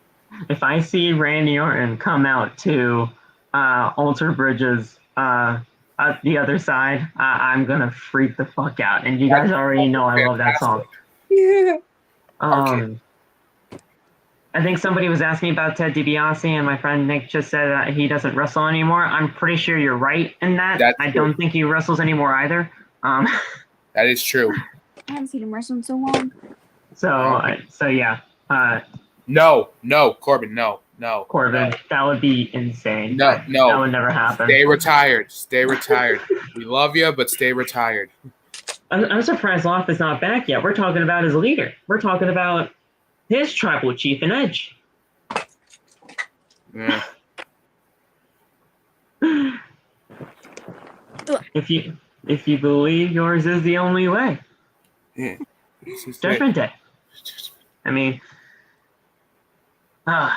A: If I see Randy Orton come out to Alter Bridges at the other side, I'm gonna freak the fuck out. And you guys already know I love that song.
C: Yeah.
A: I think somebody was asking about Ted DiBiase, and my friend Nick just said that he doesn't wrestle anymore. I'm pretty sure you're right in that. I don't think he wrestles anymore either.
B: That is true.
C: I haven't seen him wrestle in so long.
A: So yeah.
B: No, Corbin, no. No.
A: Corbin.
B: No.
A: That would be insane.
B: No.
A: That would never happen.
B: Stay retired. Stay retired. We love you, but stay retired.
A: I'm surprised Loft is not back yet. We're talking about his leader. We're talking about his tribal chief and Edge.
B: Yeah.
A: If you believe yours is the only way.
B: Yeah.
A: Judgment Day. I mean, but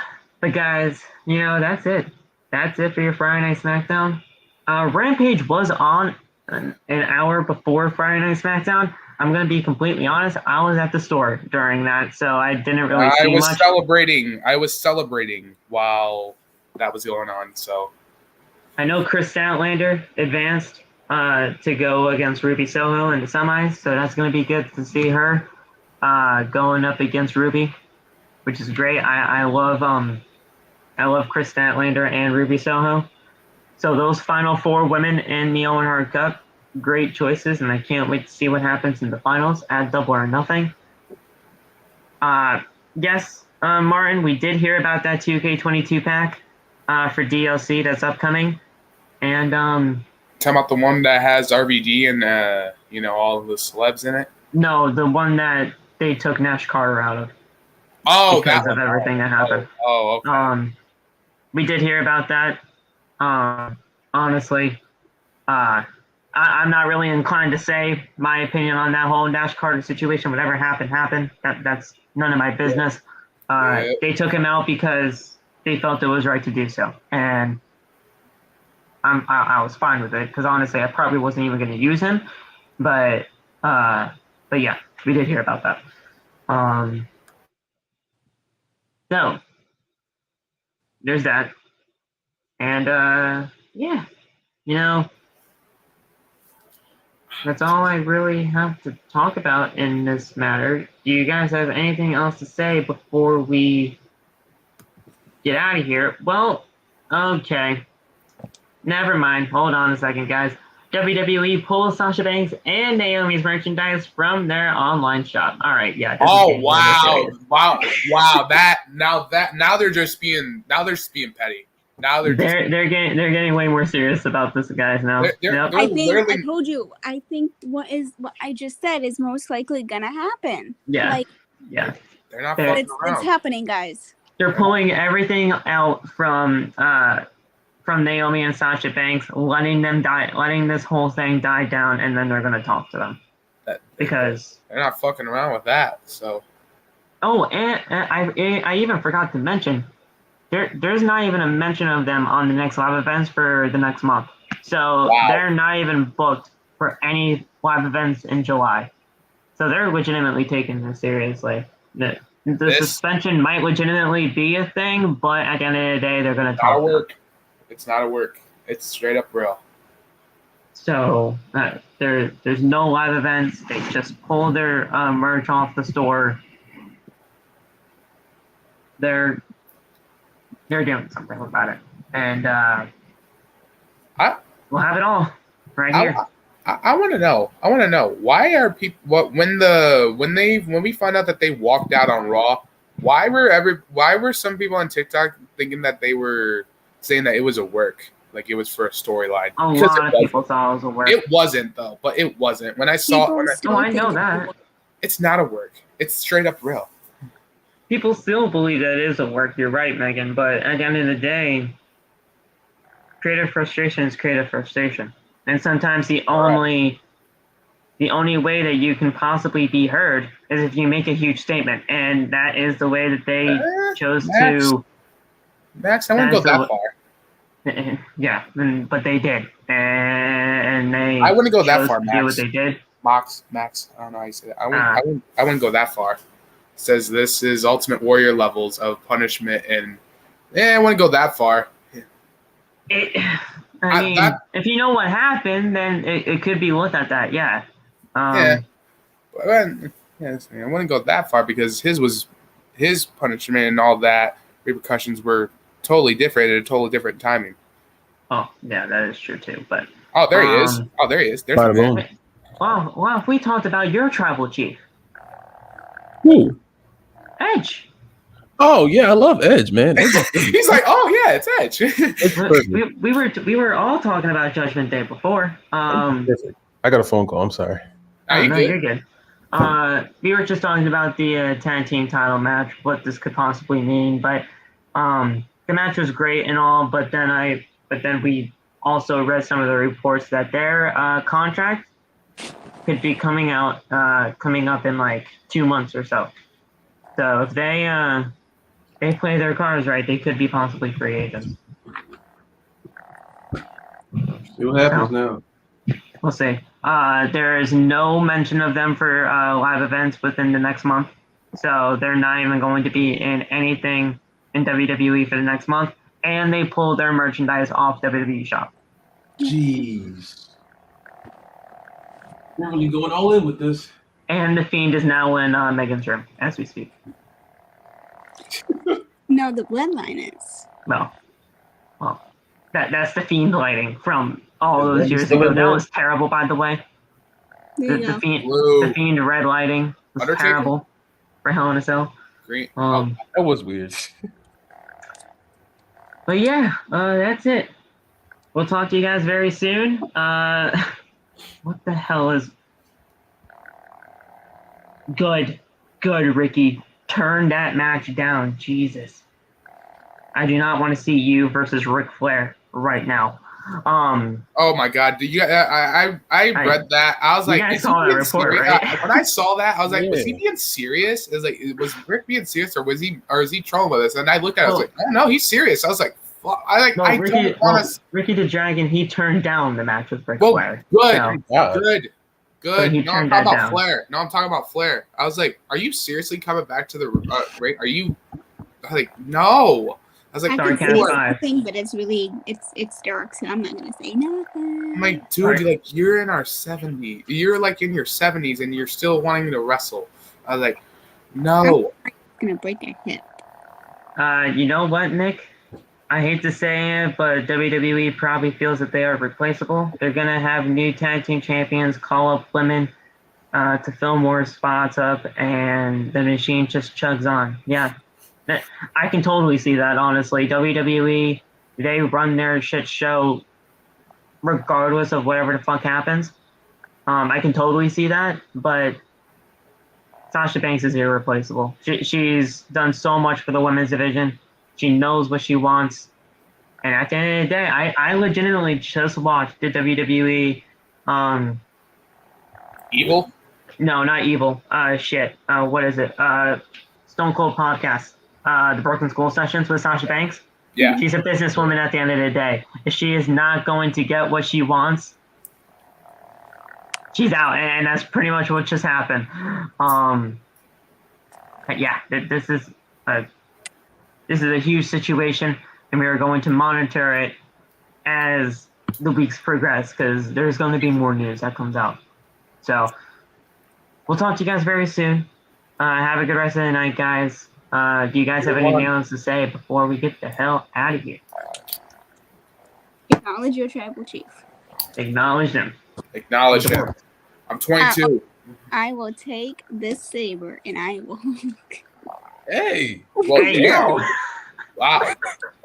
A: guys, that's it. That's it for your Friday Night SmackDown. Rampage was on an hour before Friday Night SmackDown. I'm going to be completely honest. I was at the store during that, so I didn't really see much.
B: I was celebrating while that was going on, so.
A: I know Chris Statlander advanced to go against Ruby Soho in the semis, so that's going to be good to see her going up against Ruby, which is great. I love Chris Statlander and Ruby Soho. So those final 4 women in the Owen Hart Cup, great choices, and I can't wait to see what happens in the finals at Double or Nothing. Yes, Martin, we did hear about that 2K22 pack for DLC that's upcoming, and
B: talking about the one that has RVD and all of the celebs in it.
A: No, the one that they took Nash Carter out of.
B: Oh,
A: because of everything that happened.
B: Oh, okay.
A: We did hear about that. Honestly, I'm not really inclined to say my opinion on that whole Nash Carter situation. Whatever happened. That's none of my business. They took him out because they felt it was right to do so, and I was fine with it because honestly, I probably wasn't even going to use him. But yeah, we did hear about that. So there's that, and yeah, that's all I really have to talk about in this matter. Do you guys have anything else to say before we get out of here? Well, okay. Never mind. Hold on a second, guys. WWE pulls Sasha Banks and Naomi's merchandise from their online shop. All right, yeah.
B: Oh wow! Now they're just being petty. Now they're
A: getting way more serious about this, guys. Now
C: I told you. I think what I just said is most likely gonna happen.
A: Yeah,
B: They're not fucking around.
C: It's happening, guys.
A: They're pulling everything out from Naomi and Sasha Banks, letting this whole thing die down, and then they're gonna talk to them because
B: they're not fucking around with that. So.
A: Oh, and I even forgot to mention. There's not even a mention of them on the next live events for the next month. So They're not even booked for any live events in July. So they're legitimately taking this seriously. The suspension might legitimately be a thing, but at the end of the day, they're going to talk.
B: It's not a work. It's straight up real.
A: So there's no live events. They just pull their merch off the store. They're doing something about it, and we'll have it all right here.
B: I want to know why are people when we find out that they walked out on Raw, why were some people on TikTok thinking that they were saying that it was a work, like it was for a storyline?
A: A lot of people thought it was a work.
B: It wasn't though, but it wasn't. When I saw it,
A: I know that
B: it's not a work. It's straight up real.
A: People still believe that it is a work. You're right, Megan. But at the end of the day, creative frustration is creative frustration. And sometimes the only way that you can possibly be heard is if you make a huge statement. And that is the way that they chose to.
B: Max, I wouldn't go that far.
A: Yeah, but they did. And they.
B: I wouldn't go that far, Max.
A: Do what they did.
B: Max, I don't know how you say that. I wouldn't go that far. Says this is Ultimate Warrior levels of punishment, and I wouldn't go that far.
A: I mean, if you know what happened, then it could be looked at that, yeah.
B: I wouldn't go that far because his punishment and all that repercussions were totally different at a totally different timing.
A: Oh, yeah, that is true too. But
B: there he is. Oh, there he is. There's
A: well, if we talked about your tribal chief.
D: Who?
A: Edge.
D: Oh yeah, I love Edge, man.
B: He's like, oh yeah, it's Edge.
A: we were all talking about Judgment Day before.
D: I got a phone call. I'm sorry.
A: You're good. We were just talking about the tag team title match, what this could possibly mean, but the match was great and all, but then we also read some of the reports that their contract could be coming up in like 2 months or so. So if they play their cards right, they could be possibly free agents.
D: See what happens now.
A: We'll see. There is no mention of them for live events within the next month. So they're not even going to be in anything in WWE for the next month. And they pulled their merchandise off WWE Shop.
D: Jeez. We're really going all in with this.
A: And The Fiend is now in Megan's room as we speak.
C: No, the Bloodline is.
A: Well, that's The Fiend lighting from all those years ago. That was terrible, by the way. The Fiend red lighting was terrible for Hell in a Cell.
B: Great.
D: That was weird.
A: But yeah, that's it. We'll talk to you guys very soon. What the hell is... Good, Ricky. Turn that match down. Jesus. I do not want to see you versus Ric Flair right now.
B: Oh my God! Did you? I read that. I was like,
A: you guys saw that report, right?
B: When I saw that, I was like, was he being serious? It was like, was Rick being serious, or is he trolling with us? And I looked at it, I was like, oh no, he's serious. I was like, fuck.
A: Ricky the Dragon, he turned down the match with Ric Flair.
B: Good. No, I'm talking about
A: Flair.
B: No, I'm talking about Flair. I was like, are you seriously coming back to the right? Are you? I was like, no. I was like,
C: I can say something, but it's dark, so I'm not gonna say nothing.
B: I'm like, dude, you're in our 70s. You're like in your 70s, and you're still wanting to wrestle. I was like, no.
C: I'm gonna break their hip.
A: You know what, Nick? I hate to say it, but WWE probably feels that they are replaceable. They're gonna have new tag team champions call up women to fill more spots up, and the machine just chugs on. Yeah. I can totally see that, honestly. WWE, they run their shit show regardless of whatever the fuck happens. I can totally see that, but Sasha Banks is irreplaceable. She's done so much for the women's division. She knows what she wants. And at the end of the day, I legitimately just watched the WWE...
B: Evil?
A: No, not Evil. What is it? Stone Cold Podcast. The Broken Skull sessions with Sasha Banks.
B: Yeah.
A: She's a businesswoman at the end of the day. If she is not going to get what she wants, she's out. And that's pretty much what just happened. This is a huge situation, and we are going to monitor it as the weeks progress, because there's going to be more news that comes out. So we'll talk to you guys very soon. Have a good rest of the night, guys. Do you guys have anything else to say before we get the hell out of here?
C: Acknowledge your tribal chief.
A: Acknowledge them.
B: Acknowledge him. I'm 22.
C: I will take this saber and I will.
D: Hey.
B: Well,
A: hey, yo.
B: Wow.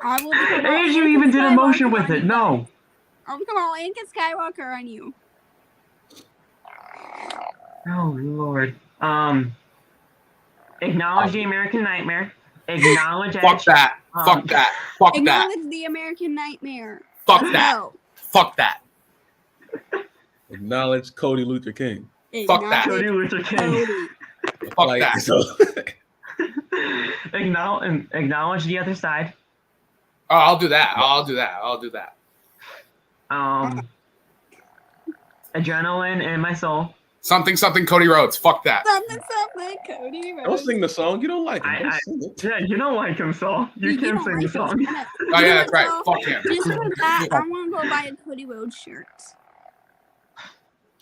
C: I will.
A: And you even did a motion with it. No.
C: I'll become all Anakin Skywalker on you.
A: Oh Lord. Acknowledge the American Nightmare. Acknowledge
B: Fuck that. Fuck that. Fuck that.
C: Acknowledge the American Nightmare.
B: Fuck that. Fuck that.
D: Acknowledge Cody Luther King.
B: Fuck that.
A: Cody Luther King.
B: Fuck that.
D: So.
A: Acknowledge the other side.
B: Oh, I'll do that.
A: Adrenaline in my soul.
B: Something Cody Rhodes. Fuck that.
C: Something Cody Rhodes.
D: Don't sing the song. You don't like him.
A: Yeah, you don't like him, Saul. You can't sing the song.
B: Oh yeah, that's right. Fuck him.
C: Just for that, I want to go buy a Cody Rhodes shirt.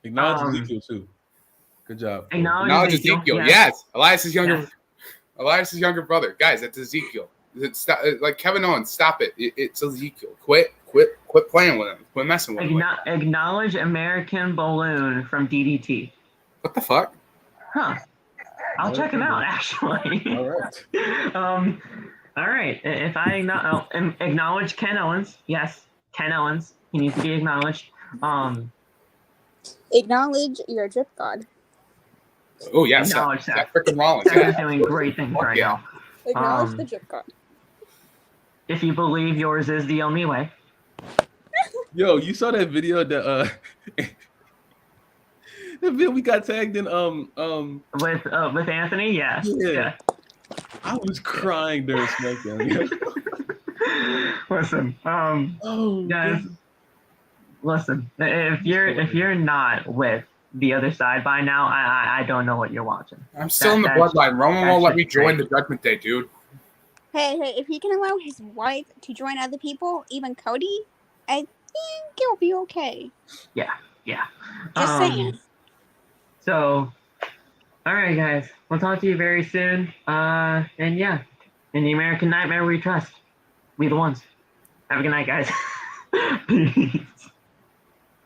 D: Acknowledge Ezekiel too. Good job.
B: Acknowledge Ezekiel. Yes. Elias's younger brother. Guys, that's Ezekiel. Like Kevin Owens, stop it. It's Ezekiel. Quit playing with him. Quit messing with him.
A: Acknowledge American Balloon from DDT.
B: What the fuck?
A: Huh. I'll check him out actually.
D: All right.
A: All right. If I acknowledge Ken Owens, yes, Ken Owens, he needs to be acknowledged.
C: Acknowledge your drip god.
B: Oh yes,
A: acknowledge that.
B: Freaking Rollins.
A: Seth is doing great things right now.
C: Acknowledge the drip god.
A: If you believe yours is the only way.
D: Yo, you saw that video that the video we got tagged in
A: with Anthony? Yeah.
D: I was crying during SmackDown.
A: Listen, guys, listen. If you're not with the other side by now, I don't know what you're watching.
B: I'm still in the bloodline. Roman won't let me join the Judgment Day, dude.
C: Hey, if he can allow his wife to join other people, even Cody, I think it'll be okay.
A: Yeah.
C: Just saying.
A: So, all right, guys. We'll talk to you very soon. And yeah, in the American Nightmare we trust. We the ones. Have a good night, guys. Peace.